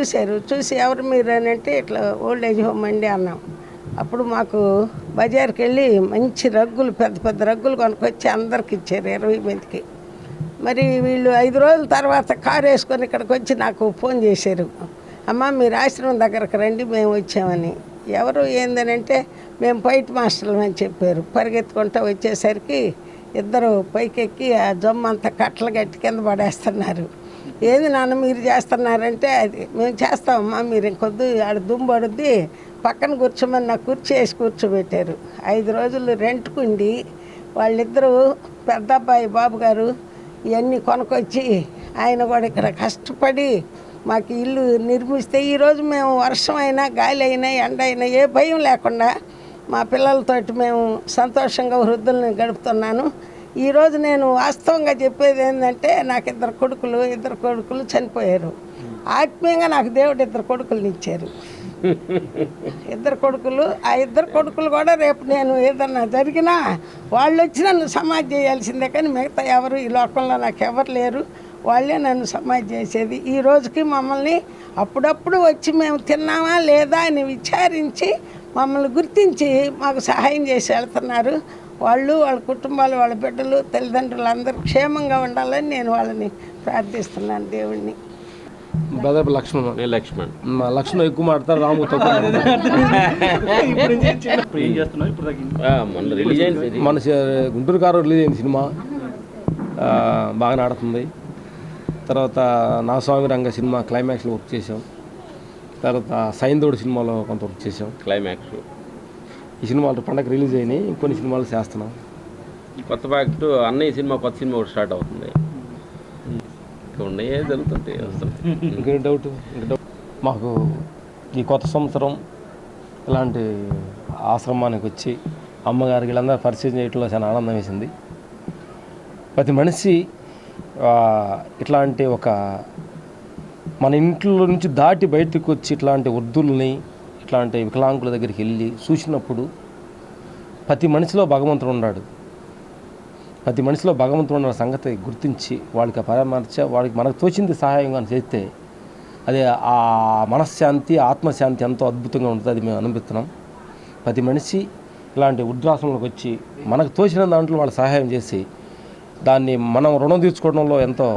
[SPEAKER 15] చూసి ఎవరు మీరు అని అంటే ఇట్లా ఓల్డ్ ఏజ్ హోమ్ అండి అన్నాం. అప్పుడు మాకు బజార్కి వెళ్ళి మంచి రగ్గులు, పెద్ద రగ్గులు కొనుక్కొచ్చి అందరికి ఇచ్చారు 20 మందికి. మరి వీళ్ళు 5 రోజుల తర్వాత కారు వేసుకొని ఇక్కడికి వచ్చి నాకు ఫోన్ చేశారు, అమ్మ మీరు ఆశ్రమం దగ్గరకు రండి మేము వచ్చామని. ఎవరు ఏందనంటే మేము ఫైట్ మాస్టర్లు అని చెప్పారు. పరిగెత్తుకుంటూ వచ్చేసరికి ఇద్దరు పైకెక్కి ఆ జమ్ము అంతా కట్టలు గట్టి కింద పడేస్తున్నారు. ఏది నాన్న మీరు చేస్తున్నారంటే అది మేము చేస్తామమ్మా, మీరు ఇంకొద్దు ఆడ దుమ్ముబడుద్ది పక్కన కూర్చోమని నాకు కుర్చీ వేసి కూర్చోబెట్టారు. 5 రోజులు రెంట్కుండి వాళ్ళిద్దరూ పెద్ద అబ్బాయి బాబు గారు ఇవన్నీ కొనుక్కొచ్చి ఆయన కూడా ఇక్కడ కష్టపడి మాకు ఇల్లు నిర్మిస్తే ఈరోజు మేము వర్షం అయినా గాలి అయినా ఎండ అయినా ఏ భయం లేకుండా మా పిల్లలతోటి మేము సంతోషంగా వృద్ధులను గడుపుతున్నాను. ఈరోజు నేను వాస్తవంగా చెప్పేది ఏంటంటే నాకు 2 కొడుకులు చనిపోయారు. ఆత్మీయంగా నాకు దేవుడు 2 కొడుకులను ఇచ్చారు. 2 కొడుకులు. ఆ 2 కొడుకులు కూడా రేపు నేను ఏదన్నా జరిగినా వాళ్ళు వచ్చి నన్ను సమాధి చేయాల్సిందే, కానీ మిగతా ఎవరు ఈ లోకంలో నాకు ఎవరు లేరు. వాళ్ళే నన్ను సమాధి చేసేది. ఈ రోజుకి మమ్మల్ని అప్పుడప్పుడు వచ్చి మేము తిన్నామా లేదా అని విచారించి మమ్మల్ని గుర్తించి మాకు సహాయం చేసి వెళ్తున్నారు. వాళ్ళు, వాళ్ళ కుటుంబాలు, వాళ్ళ బిడ్డలు, తల్లిదండ్రులు అందరూ క్షేమంగా ఉండాలని నేను వాళ్ళని ప్రార్థిస్తున్నాను దేవుణ్ణి.
[SPEAKER 16] దాదాపు లక్ష్మణ్ మా లక్ష్మణ్ ఎక్కువ మాడతారు, రాము మన గుంటూరు కారు రిలీజ్ అయింది సినిమా, బాగా ఆడుతుంది. తర్వాత నా స్వామి రంగ సినిమా క్లైమాక్స్లో వర్క్ చేసాం. తర్వాత సైందోడు సినిమాలో కొంత వర్క్ చేసాం క్లైమాక్స్. ఈ సినిమాలు పండగ రిలీజ్ అయినాయి, ఇంకొన్ని సినిమాలు చేస్తున్నాం.
[SPEAKER 14] కొత్త ప్రాజెక్టు అన్నయ్య సినిమా, కొత్త సినిమా ఒకటి స్టార్ట్ అవుతుంది. ఇంకా ఉన్నాయే జరుగుతుంటాయి.
[SPEAKER 16] ఇంకేం డౌట్ మాకు ఈ కొత్త సంవత్సరం ఇలాంటి ఆశ్రమానికి వచ్చి అమ్మగారికి వీళ్ళందరూ పరిచయం చేయడంలో చాలా ఆనందం వేసింది. ప్రతి మనిషి ఇట్లాంటి ఒక మన ఇంట్లో నుంచి దాటి బయటకు వచ్చి ఇట్లాంటి వృద్ధుల్ని ఇట్లాంటి వికలాంగుల దగ్గరికి వెళ్ళి చూసినప్పుడు ప్రతి మనిషిలో భగవంతుడు ఉన్నాడు, ప్రతి మనిషిలో భగవంతుడు ఉన్న సంగతి గుర్తించి వాళ్ళకి పరామర్శ వాళ్ళకి మనకు తోచింది సహాయంగా చేస్తే అదే ఆ మనశ్శాంతి ఆత్మశాంతి ఎంతో అద్భుతంగా ఉంటుంది. అది మేము అనుభవిస్తున్నాం. ప్రతి మనిషి ఇలాంటి వృద్ధాశ్రమంలోకి వచ్చి మనకు తోచిన దాంట్లో వాళ్ళు సహాయం చేసి దాన్ని మనం రుణం తీర్చుకోవడంలో ఎంతో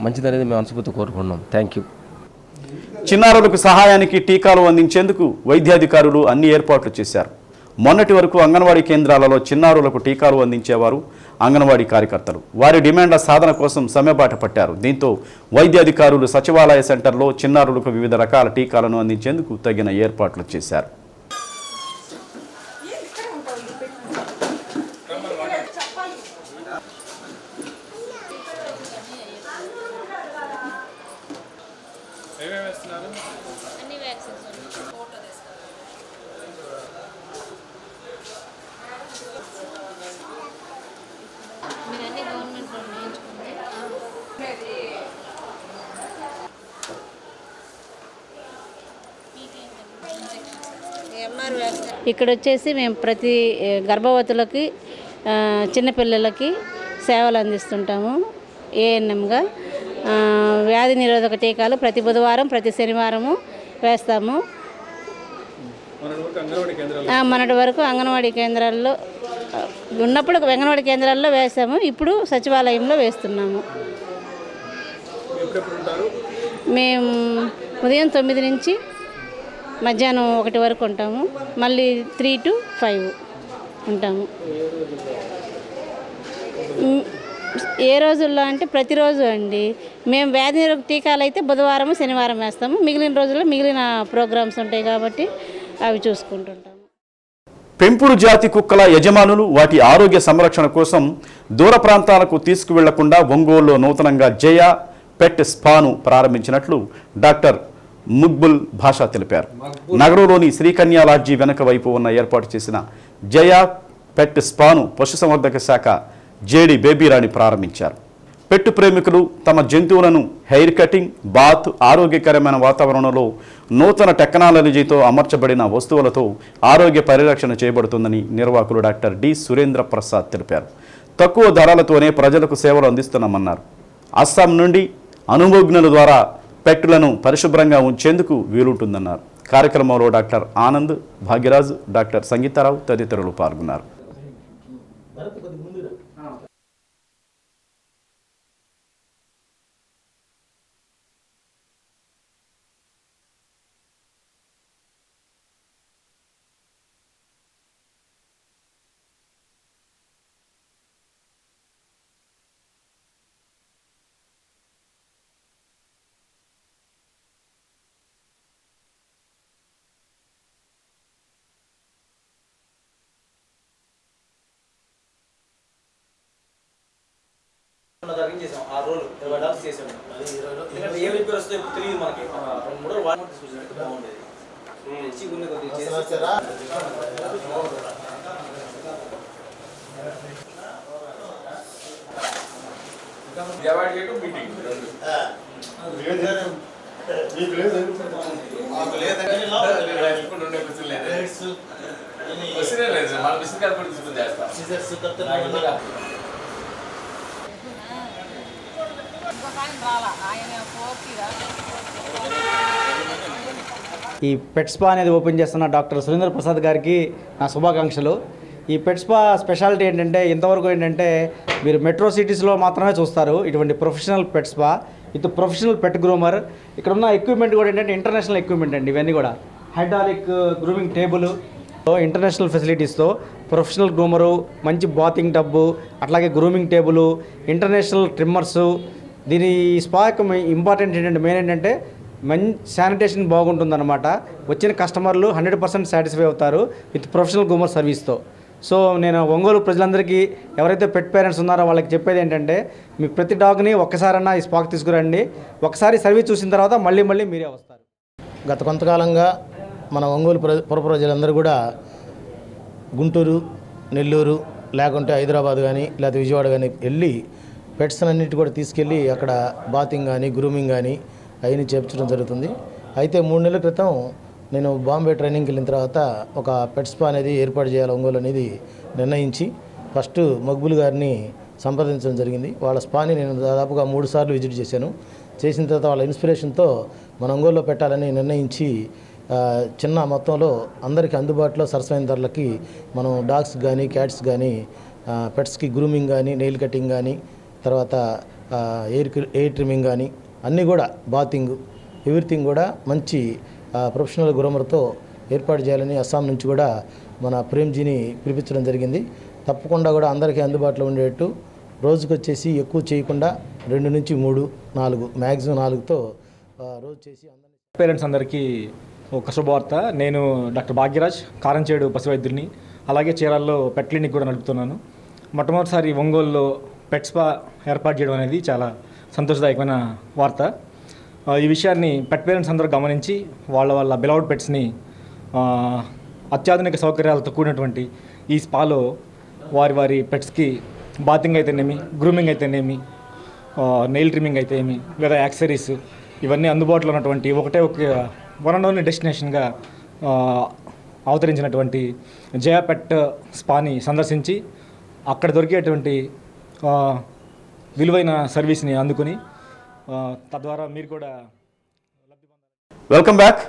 [SPEAKER 16] మంచిదనేది మేము మనస్ఫూర్తిగా కోరుకుంటున్నాం. Thank you.
[SPEAKER 1] చిన్నారులకు సహాయానికి టీకాలు అందించేందుకు వైద్యాధికారులు అన్ని ఏర్పాట్లు చేశారు. మొన్నటి వరకు అంగన్వాడీ కేంద్రాలలో చిన్నారులకు టీకాలు అందించేవారు అంగన్వాడీ కార్యకర్తలు. వారి డిమాండ్ల సాధన కోసం సమ్మెబాట పట్టారు. దీంతో వైద్యాధికారులు సచివాలయ సెంటర్లో చిన్నారులకు వివిధ రకాల టీకాలను అందించేందుకు తగిన ఏర్పాట్లు చేశారు.
[SPEAKER 17] ఇక్కడ వచ్చేసి మేము ప్రతి గర్భవతులకి చిన్నపిల్లలకి సేవలు అందిస్తుంటాము. ఏఎన్ఎంగా వ్యాధి నిరోధక టీకాలు ప్రతి బుధవారం ప్రతి శనివారము వేస్తాము. మొన్నటి వరకు అంగన్వాడీ కేంద్రాల్లో ఉన్నప్పుడు అంగన్వాడీ కేంద్రాల్లో వేసాము. ఇప్పుడు సచివాలయంలో వేస్తున్నాము. మేము ఉదయం 9 నుంచి మధ్యాహ్నం 1 వరకు ఉంటాము. మళ్ళీ 3 to 5 ఉంటాము. ఏ రోజుల్లో అంటే ప్రతిరోజు అండి. మేము వ్యాధి నిరోధక టీకాలు అయితే బుధవారం శనివారం వేస్తాము. మిగిలిన రోజుల్లో మిగిలిన ప్రోగ్రామ్స్ ఉంటాయి కాబట్టి అవి చూసుకుంటుంటాము.
[SPEAKER 1] పెంపుడు జాతి కుక్కల యజమానులు వాటి ఆరోగ్య సంరక్షణ కోసం దూర ప్రాంతాలకు తీసుకువెళ్లకుండా ఒంగోలులో నూతనంగా జయ పెట్ స్పాను ప్రారంభించినట్లు డాక్టర్ ముక్బుల్ భాషా తెలిపారు. నగరంలోని శ్రీకన్యా లాడ్జీ వెనుక వైపు ఉన్న ఏర్పాటు చేసిన జయ పెట్ స్పాను పశుసంవర్ధక శాఖ జేడి బేబీరాణి ప్రారంభించారు. పెట్టు ప్రేమికులు తమ జంతువులను హెయిర్ కటింగ్, బాత్, ఆరోగ్యకరమైన వాతావరణంలో నూతన టెక్నాలజీతో అమర్చబడిన వస్తువులతో ఆరోగ్య పరిరక్షణ చేయబడుతుందని నిర్వాహకులు డాక్టర్ డి సురేంద్ర ప్రసాద్ తెలిపారు. తక్కువ ధరలతోనే ప్రజలకు సేవలు అందిస్తున్నామన్నారు. అస్సాం నుండి అనుభవజ్ఞుల ద్వారా పెట్టులను పరిశుభ్రంగా ఉంచేందుకు వీలుంటుందన్నారు. కార్యక్రమంలో డాక్టర్ ఆనంద్, భాగ్యరాజ్, డాక్టర్ సంగీతారావు తదితరులు పాల్గొన్నారు.
[SPEAKER 18] చేసాం ఆ రోల్ $20 చేసాము. ఎందుకంటే ఏ రిపేర్ వస్తే తెలియదు మనకి. 3 రోజులు వాడి చూసినట్టు బాగుండేది. ఉన్న కొద్దిగా
[SPEAKER 19] ఈ పెట్ స్పా అనేది ఓపెన్ చేస్తున్న డాక్టర్ సురేంద్ర ప్రసాద్ గారికి నా శుభాకాంక్షలు. ఈ పెట్ స్పా స్పెషాలిటీ ఏంటంటే ఇంతవరకు ఏంటంటే మీరు మెట్రో సిటీస్లో మాత్రమే చూస్తారు ఇటువంటి professional pet spa with professional pet groomer. ఇక్కడ ఉన్న ఎక్విప్మెంట్ కూడా ఏంటంటే ఇంటర్నేషనల్ ఎక్విప్మెంట్ అండి. ఇవన్నీ కూడా హైడ్రాలిక్ గ్రూమింగ్ టేబుల్, ఇంటర్నేషనల్ ఫెసిలిటీస్తో ప్రొఫెషనల్ గ్రూమరు, మంచి బాతింగ్ టబ్బు, అట్లాగే గ్రూమింగ్ టేబుల్, ఇంటర్నేషనల్ ట్రిమ్మర్సు. దీని స్పా యొక్క ఇంపార్టెంట్ ఏంటంటే మెయిన్ ఏంటంటే మంచి శానిటేషన్ బాగుంటుందన్నమాట. వచ్చిన కస్టమర్లు 100% సాటిస్ఫై అవుతారు విత్ ప్రొఫెషనల్ గ్రూమర్ సర్వీస్తో. సో నేను ఒంగోలు ప్రజలందరికీ ఎవరైతే పెట్ పేరెంట్స్ ఉన్నారో వాళ్ళకి చెప్పేది ఏంటంటే మీ ప్రతి డాగ్ని ఒక్కసారన్నా ఈ స్పాకి తీసుకురండి. ఒకసారి సర్వీస్ చూసిన తర్వాత మళ్ళీ మీరే వస్తారు.
[SPEAKER 20] గత కొంతకాలంగా మన ఒంగోలు పుర ప్రజలందరూ కూడా గుంటూరు, నెల్లూరు, లేకుంటే హైదరాబాద్ కానీ లేకపోతే విజయవాడ కానీ వెళ్ళి పెట్స్ అన్నిటి కూడా తీసుకెళ్ళి అక్కడ బాతింగ్ కానీ, గ్రూమింగ్ కానీ, అవన్నీ చేర్చడం జరుగుతుంది. అయితే 3 నెలల క్రితం నేను బాంబే ట్రైనింగ్కి వెళ్ళిన తర్వాత ఒక పెట్ స్పా అనేది ఏర్పాటు చేయాలి ఒంగోలు అనేది నిర్ణయించి ఫస్ట్ మక్బుల్ గారిని సంప్రదించడం జరిగింది. వాళ్ళ స్పాని నేను దాదాపుగా 3 సార్లు విజిట్ చేశాను. చేసిన తర్వాత వాళ్ళ ఇన్స్పిరేషన్తో మన ఒంగోలులో పెట్టాలని నిర్ణయించి చిన్న మొత్తంలో అందరికీ అందుబాటులో సరసమైన ధరలకి మనం డాగ్స్ కానీ క్యాట్స్ కానీ పెట్స్కి గ్రూమింగ్ కానీ నెయిల్ కటింగ్ కానీ తర్వాత ఎయిర్ ట్రిమ్మింగ్ కానీ అన్నీ కూడా బాతింగ్ ఎవ్రీథింగ్ కూడా మంచి ప్రొఫెషనల్ గ్రూమర్తో ఏర్పాటు చేయాలని అస్సాం నుంచి కూడా మన ప్రేమ్జీని పిలిపించడం జరిగింది. తప్పకుండా కూడా అందరికీ అందుబాటులో ఉండేట్టు రోజుకి వచ్చేసి ఎక్కువ చేయకుండా 2 నుంచి 3, 4 మ్యాక్సిమం 4తో రోజు చేసి
[SPEAKER 21] పేరెంట్స్ అందరికీ ఒక శుభవార్త. నేను డాక్టర్ భాగ్యరాజ్ కారంచేడు పశువైద్యుడిని, అలాగే చీరాల్లో పెట్ క్లినిక్ కూడా నడుపుతున్నాను. మొట్టమొదటిసారి ఒంగోలులో పెట్ స్పా ఏర్పాటు చేయడం అనేది చాలా సంతోషదాయకమైన వార్త. ఈ విషయాన్ని పెట్ పేరెంట్స్ అందరూ గమనించి వాళ్ళ బిలౌడ్ పెట్స్ని అత్యాధునిక సౌకర్యాలతో కూడినటువంటి ఈ స్పాలో వారి పెట్స్కి బాతింగ్ అయితేనేమి, గ్రూమింగ్ అయితేనేమి, నెయిల్ ట్రిమ్మింగ్ అయితేనేమి, లేదా యాక్సెసరీస్ ఇవన్నీ అందుబాటులో ఉన్నటువంటి ఒక వన్ అండ్ ఓన్లీ డెస్టినేషన్గా అవతరించినటువంటి జయా పెట్ స్పాని సందర్శించి అక్కడ దొరికేటువంటి విలువైన సర్వీస్ని అందుకుని తద్వారా మీరు కూడా
[SPEAKER 1] వెల్కమ్ బ్యాక్.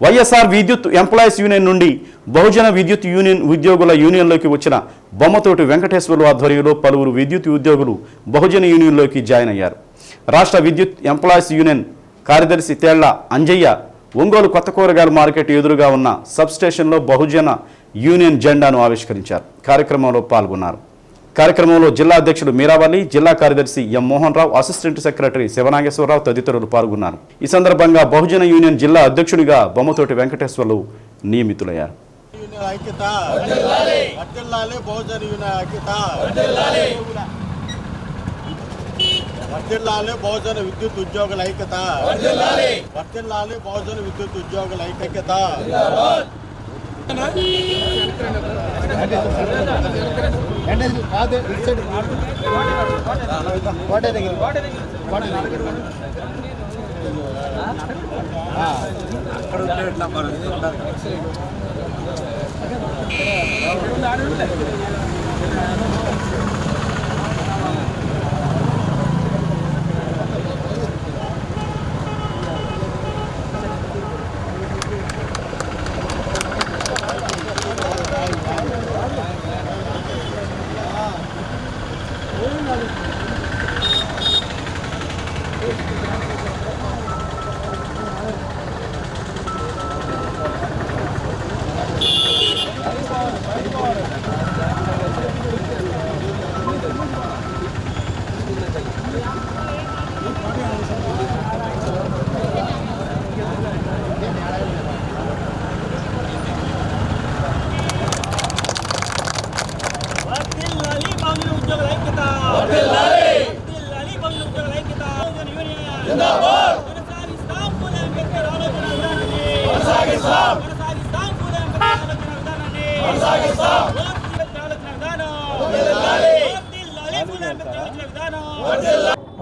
[SPEAKER 1] వైఎస్ఆర్ విద్యుత్ ఎంప్లాయీస్ యూనియన్ నుండి బహుజన విద్యుత్ యూనియన్ ఉద్యోగుల యూనియన్లోకి వచ్చిన బొమ్మతోటి వెంకటేశ్వర్లు ఆధ్వర్యంలో పలువురు విద్యుత్ ఉద్యోగులు బహుజన యూనియన్లోకి జాయిన్ అయ్యారు. రాష్ట్ర విద్యుత్ ఎంప్లాయీస్ యూనియన్ కార్యదర్శి తేళ్ల అంజయ్య ఒంగోలు కొత్త కూరగాయల మార్కెట్ ఎదురుగా ఉన్న సబ్స్టేషన్లో బహుజన యూనియన్ జెండాను ఆవిష్కరించారు. కార్యక్రమంలో పాల్గొన్నారు. కార్యక్రమంలో జిల్లా అధ్యక్షుడు మీరావల్లి, జిల్లా కార్యదర్శి ఎం మోహన్ రావు, అసిస్టెంట్ సెక్రటరీ శివనాగేశ్వరరావు తదితరులు పాల్గొన్నారు. ఈ సందర్భంగా బహుజన యూనియన్ జిల్లా అధ్యక్షుడిగా బొమ్మతోటి వెంకటేశ్వర్లు నియమితులయ్యారు.
[SPEAKER 10] వర్ధిల్లాలి బహుజన విద్యుత్ ఉద్యోగుల ఐక్యత, వర్ధిల్లాలి బహుజన విద్యుత్ ఉద్యోగుల ఐక్యత.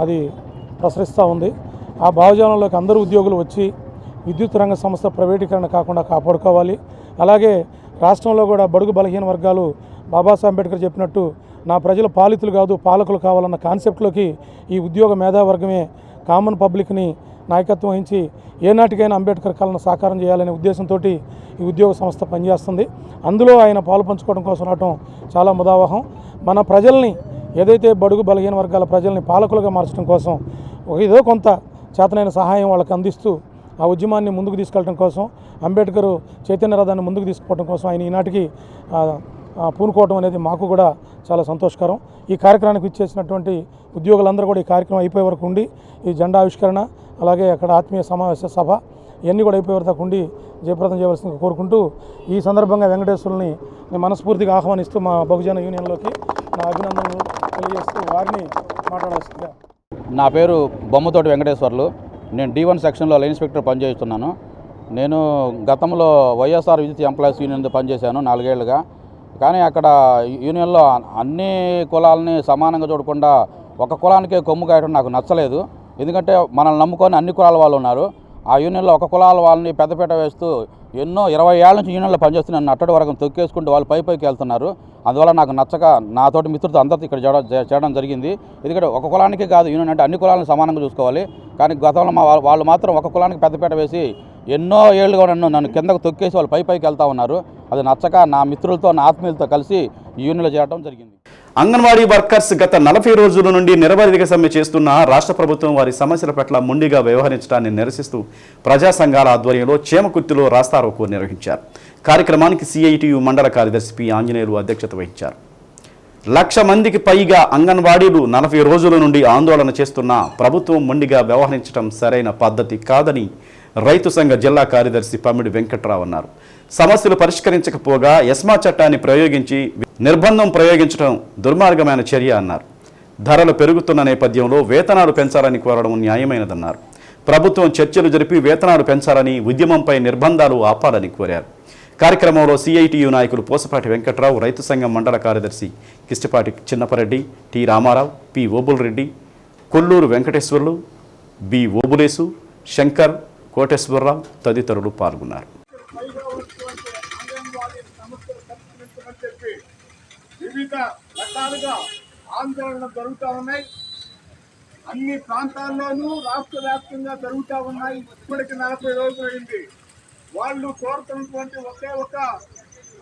[SPEAKER 8] అది ప్రసరిస్తూ ఉంది. ఆ భావజాలంలోకి అందరూ ఉద్యోగులు వచ్చి విద్యుత్ రంగ సంస్థ ప్రైవేటీకరణ కాకుండా కాపాడుకోవాలి. అలాగే రాష్ట్రంలో కూడా బడుగు బలహీన వర్గాలు బాబాసాహెబ్ అంబేద్కర్ చెప్పినట్టు నా ప్రజల పాలితులు కాదు పాలకులు కావాలన్న కాన్సెప్ట్లోకి ఈ ఉద్యోగ మేధావర్గమే కామన్ పబ్లిక్ని నాయకత్వం వహించి ఏనాటికైనా అంబేద్కర్ కళను సాకారం చేయాలనే ఉద్దేశంతో ఈ ఉద్యోగ సంస్థ పనిచేస్తుంది. అందులో ఆయన పాలు పంచుకోవడం కోసం రావడం చాలా ముదావహం. మన ప్రజల్ని ఏదైతే బడుగు బలహీన వర్గాల ప్రజల్ని పాలకులుగా మార్చడం కోసం ఏదో కొంత చేతనైన సహాయం వాళ్ళకి అందిస్తూ ఆ ఉద్యమాన్ని ముందుకు తీసుకెళ్ళడం కోసం అంబేద్కర్ చైతన్య రథాన్ని ముందుకు తీసుకుపోవడం కోసం ఆయన ఈనాటికి పూనుకోవడం అనేది మాకు కూడా చాలా సంతోషకరం. ఈ కార్యక్రమానికి ఇచ్చేసినటువంటి ఉద్యోగులందరూ కూడా ఈ కార్యక్రమం అయిపోయే వరకు ఉండి ఈ జెండా ఆవిష్కరణ అలాగే అక్కడ ఆత్మీయ సమావేశ సభ ఇవన్నీ కూడా అయిపోయే వరకు ఉండి జయప్రదం చేయవలసిందిగా కోరుకుంటూ ఈ సందర్భంగా వెంకటేశ్వరుల్ని నేను మనస్ఫూర్తిగా ఆహ్వానిస్తూ మా బహుజన యూనియన్లోకి నా అభినందనలు తెలియజేస్తూ వారిని మాట్లాడాల్సిందిగా.
[SPEAKER 22] నా పేరు బొమ్మతోటి వెంకటేశ్వర్లు. నేను D1 సెక్షన్లో లైన్ ఇన్స్పెక్టర్ పనిచేస్తున్నాను. నేను గతంలో వైఎస్ఆర్ విద్యుత్ ఎంప్లాయీస్ యూనియన్తో పనిచేశాను 4 ఏళ్లుగా. కానీ అక్కడ యూనియన్లో అన్ని కులాలని సమానంగా చూడకుండా ఒక కులానికే కొమ్ము కాయడం నాకు నచ్చలేదు. ఎందుకంటే మనల్ని నమ్ముకొని అన్ని కులాల వాళ్ళు ఉన్నారు. ఆ యూనియన్లో ఒక కులాల వాళ్ళని పెద్దపీట వేస్తూ ఎన్నో 20 ఏళ్ళ నుంచి యూనియన్లో పనిచేస్తూ నన్ను అట్టడి వరకు తొక్కేసుకుంటూ వాళ్ళు పైకి వెళ్తున్నారు. అందువల్ల నాకు నచ్చక నాతోటి మిత్రులతో అందరితో ఇక్కడ చేయడం జరిగింది. ఎందుకంటే ఒక కులానికి కాదు యూనియన్ అంటే అన్ని కులాలను సమానంగా చూసుకోవాలి. కానీ గతంలో వాళ్ళు మాత్రం ఒక కులానికి పెద్దపీట వేసి ఎన్నో ఏళ్ళుగా నన్ను కిందకు తొక్కేసి వాళ్ళు పైకి వెళ్తూ ఉన్నారు. అది నచ్చక నా మిత్రులతో నా ఆత్మీయులతో కలిసి ఈ యూనియన్లో చేరడం జరిగింది.
[SPEAKER 1] అంగన్వాడీ వర్కర్స్ గత 40 రోజుల నుండి నిరవధిక సమ్మె చేస్తున్న రాష్ట్ర ప్రభుత్వం వారి సమస్యల పట్ల మొండిగా వ్యవహరించడాన్ని నిరసిస్తూ ప్రజా సంఘాల ఆధ్వర్యంలో చేమకుర్తిలో రాస్తారోకో నిర్వహించారు. కార్యక్రమానికి సిఐటియు మండల కార్యదర్శి పి ఆంజనేయులు అధ్యక్షత వహించారు. 1,00,000 మందికి పైగా అంగన్వాడీలు 40 రోజుల నుండి ఆందోళన చేస్తున్న ప్రభుత్వం మొండిగా వ్యవహరించడం సరైన పద్ధతి కాదని రైతు సంఘ జిల్లా కార్యదర్శి పమ్మిడి వెంకట్రావు అన్నారు. సమస్యలు పరిష్కరించకపోగా ఎస్మా చట్టాన్ని ప్రయోగించి నిర్బంధం ప్రయోగించడం దుర్మార్గమైన చర్య అన్నారు. ధరలు పెరుగుతున్న నేపథ్యంలో వేతనాలు పెంచాలని కోరడం న్యాయమైనదన్నారు. ప్రభుత్వం చర్చలు జరిపి వేతనాలు పెంచాలని, ఉద్యమంపై నిర్బంధాలు ఆపాలని కోరారు. కార్యక్రమంలో సిఐటియు నాయకులు పోసపాటి వెంకట్రావు, రైతు సంఘం మండల కార్యదర్శి Kishtapati Chinnapareddy, T Ramarao, P Obulreddy, Kolluru Venkateswarlu, B Obulesu, Shankar, Koteswararao తదితరులు పాల్గొన్నారు.
[SPEAKER 5] వివిధ రకాలుగా ఆందోళనలు జరుగుతూ ఉన్నాయి. అన్ని ప్రాంతాల్లోనూ రాష్ట్ర వ్యాప్తంగా జరుగుతూ ఉన్నాయి. ఇప్పటికి 40 రోజులు అయింది. వాళ్ళు కోరుతున్నటువంటి ఒకే ఒక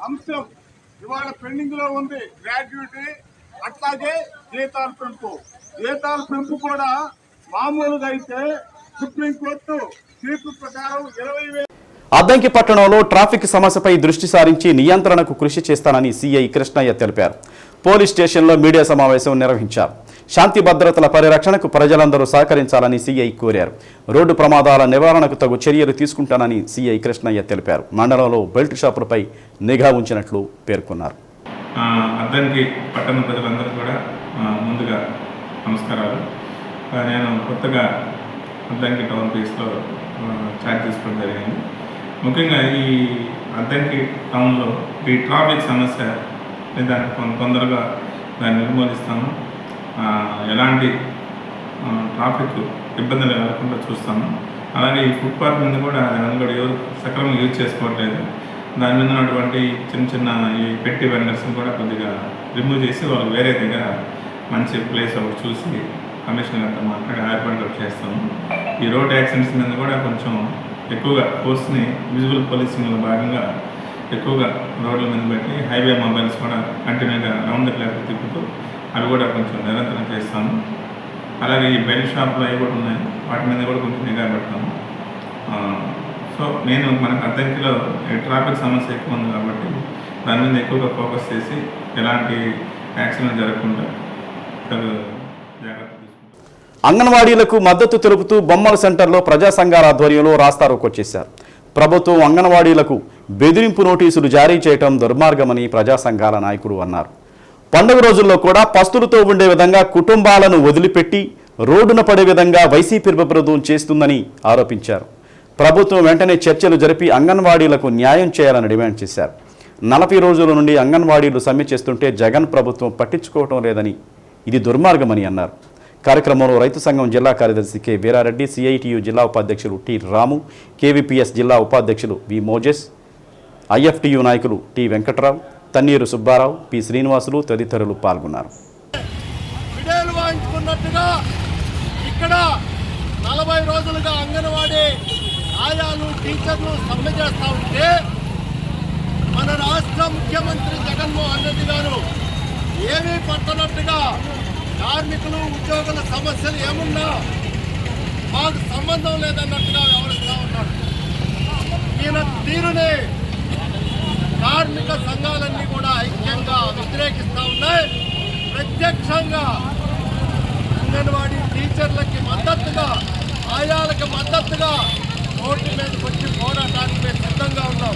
[SPEAKER 5] అంశం ఇవాళ పెండింగ్ లో ఉంది, గ్రాడ్యుయేటీ, అట్లాగే జీతాల పెంపు కూడా మామూలుగా అయితే సుప్రీంకోర్టు తీర్పు ప్రకారం 20,000.
[SPEAKER 1] అద్దంకి పట్టణంలో ట్రాఫిక్ సమస్యపై దృష్టి సారించి నియంత్రణకు కృషి చేస్తానని సిఐ కృష్ణయ్య తెలిపారు. పోలీస్ స్టేషన్లో మీడియా సమావేశం నిర్వహించారు. శాంతి భద్రతల పరిరక్షణకు ప్రజలందరూ సహకరించాలని సిఐ కోరారు. రోడ్డు ప్రమాదాల నివారణకు తగు చర్యలు తీసుకుంటానని సిఐ కృష్ణయ్య తెలిపారు. మండలంలో బెల్ట్ షాపులపై నిఘా ఉంచినట్లు పేర్కొన్నారు.
[SPEAKER 3] అద్దంకి పట్టణ ప్రజలందరూ కూడా ముందుగా నమస్కారాలు. నేను కొత్తగా అద్దంకి టౌన్ ప్లేస్లో ఛార్జ్ తీసుకోవడం జరిగింది. ముఖ్యంగా ఈ అద్దంకి టౌన్లో ఈ ట్రాఫిక్ సమస్య దాన్ని తొందరగా దాన్ని నిర్మూలిస్తాము. ఎలాంటి ట్రాఫిక్ ఇబ్బందులు కలగకుండా చూస్తాము. అలాగే ఈ ఫుట్పాత్ మీద కూడా ఎవరు సక్రమంగా యూజ్ చేసుకోవట్లేదు. దాని మీద ఉన్నటువంటి చిన్న ఈ పెట్టి వెండర్స్ని కూడా కొద్దిగా రిమూవ్ చేసి వాళ్ళు వేరే దగ్గర మంచి ప్లేస్ ఒకటి చూసి కమిషనర్ గారితో మాట్లాడి ఏర్పాటు చేస్తాము. ఈ రోడ్ యాక్సిడెంట్స్ మీద కూడా కొంచెం ఎక్కువగా ఫోర్స్ని విజువల్ పోలీసింగ్లో భాగంగా ఎక్కువగా రోడ్ల మీద పెట్టి హైవే మొబైల్స్ కూడా కంటిన్యూగా రౌండ్ ద క్లాక్ తిప్పుతూ అవి కూడా కొంచెం నిరంతరం చేస్తాము. అలాగే ఈ బెల్ట్ షాప్లు అవి కూడా ఉన్నాయి, వాటి మీద కూడా కొంచెం నిఘా పెడతాము. సో నేను మనకు అద్దంకిలో ట్రాఫిక్ సమస్య ఎక్కువ ఉంది కాబట్టి దాని మీద ఎక్కువగా ఫోకస్ చేసి ఎలాంటి యాక్సిడెంట్ జరగకుండా జాగ్రత్త.
[SPEAKER 1] అంగన్వాడీలకు మద్దతు తెలుపుతూ బొమ్మల సెంటర్లో ప్రజా సంఘాల ఆధ్వర్యంలో రాస్తారోకో చేశారు. ప్రభుత్వం అంగన్వాడీలకు బెదిరింపు నోటీసులు జారీ చేయడం దుర్మార్గమని ప్రజా సంఘాల నాయకులు అన్నారు. పండుగ రోజుల్లో కూడా పస్తులతో ఉండే విధంగా కుటుంబాలను వదిలిపెట్టి రోడ్డున పడే విధంగా వైసీపీ ప్రభుత్వం చేస్తుందని ఆరోపించారు. ప్రభుత్వం వెంటనే చర్చలు జరిపి అంగన్వాడీలకు న్యాయం చేయాలని డిమాండ్ చేశారు. 40 రోజుల నుండి అంగన్వాడీలు సమ్మె చేస్తుంటే జగన్ ప్రభుత్వం పట్టించుకోవటం లేదని, ఇది దుర్మార్గమని అన్నారు. కార్యక్రమంలో రైతు సంఘం జిల్లా కార్యదర్శి కె వీరారెడ్డి, సిఐటియు జిల్లా ఉపాధ్యక్షులు టి రాము, కేవీపీఎస్ జిల్లా ఉపాధ్యక్షులు వి మోజెస్, ఐఎఫ్టియు నాయకులు టి వెంకట్రావు, తన్నీరు సుబ్బారావు, పి శ్రీనివాసులు తదితరులు పాల్గొన్నారు.
[SPEAKER 5] ఇక్కడ 40 రోజులుగా అంగన్వాడీ ఆయాలు, టీచర్లు సమ్మె చేస్తూ ఉంటే మన రాష్ట్ర ముఖ్యమంత్రి జగన్మోహన్ రెడ్డి గారు ఏమీ పట్టనట్టుగా కార్మికులు, ఉద్యోగుల సమస్యలు ఏమున్నా మాకు సంబంధం లేదన్నట్టుగా వ్యవహరిస్తూ ఉన్నాడు. ఈయన తీరుని కార్మిక సంఘాలన్నీ కూడా ఐక్యంగా వ్యతిరేకిస్తూ ఉన్నాయి. ప్రత్యక్షంగా అంగన్వాడీ టీచర్లకి మద్దతుగా, ఆయాలకు మద్దతుగా రోడ్డు మీదకి వచ్చి పోరాటానికి మేము సిద్ధంగా ఉన్నాం.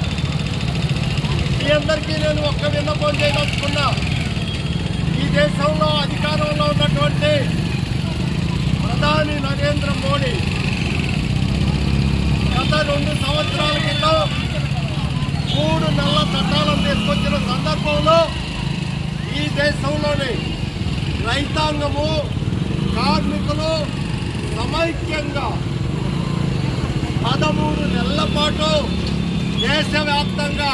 [SPEAKER 5] మీ అందరికీ నేను ఒక్క విన్నపం చేయదలుచుకున్నా. ఈ దేశంలో అధికారంలో ఉన్నటువంటి ప్రధాని నరేంద్ర మోడీ గత 2 సంవత్సరాల క్రితం 3 నల్ల చట్టాలను తీసుకొచ్చిన సందర్భంలో ఈ దేశంలోని రైతాంగము, కార్మికులు, సమైక్యంగా 13 నెలల పాటు దేశవ్యాప్తంగా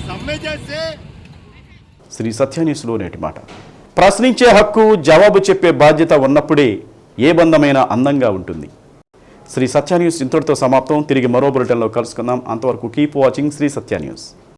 [SPEAKER 5] సమ్మె చేసి
[SPEAKER 1] శ్రీ సత్య న్యూస్లో నేటి మాట. ప్రశ్నించే హక్కు, జవాబు చెప్పే బాధ్యత ఉన్నప్పుడే ఏ బంధమైనా అందంగా ఉంటుంది. శ్రీ సత్య న్యూస్ ఇంతటితో సమాప్తం. తిరిగి మరో బులెటిన్లో కలుసుకుందాం. అంతవరకు కీప్ వాచింగ్ శ్రీ సత్య న్యూస్.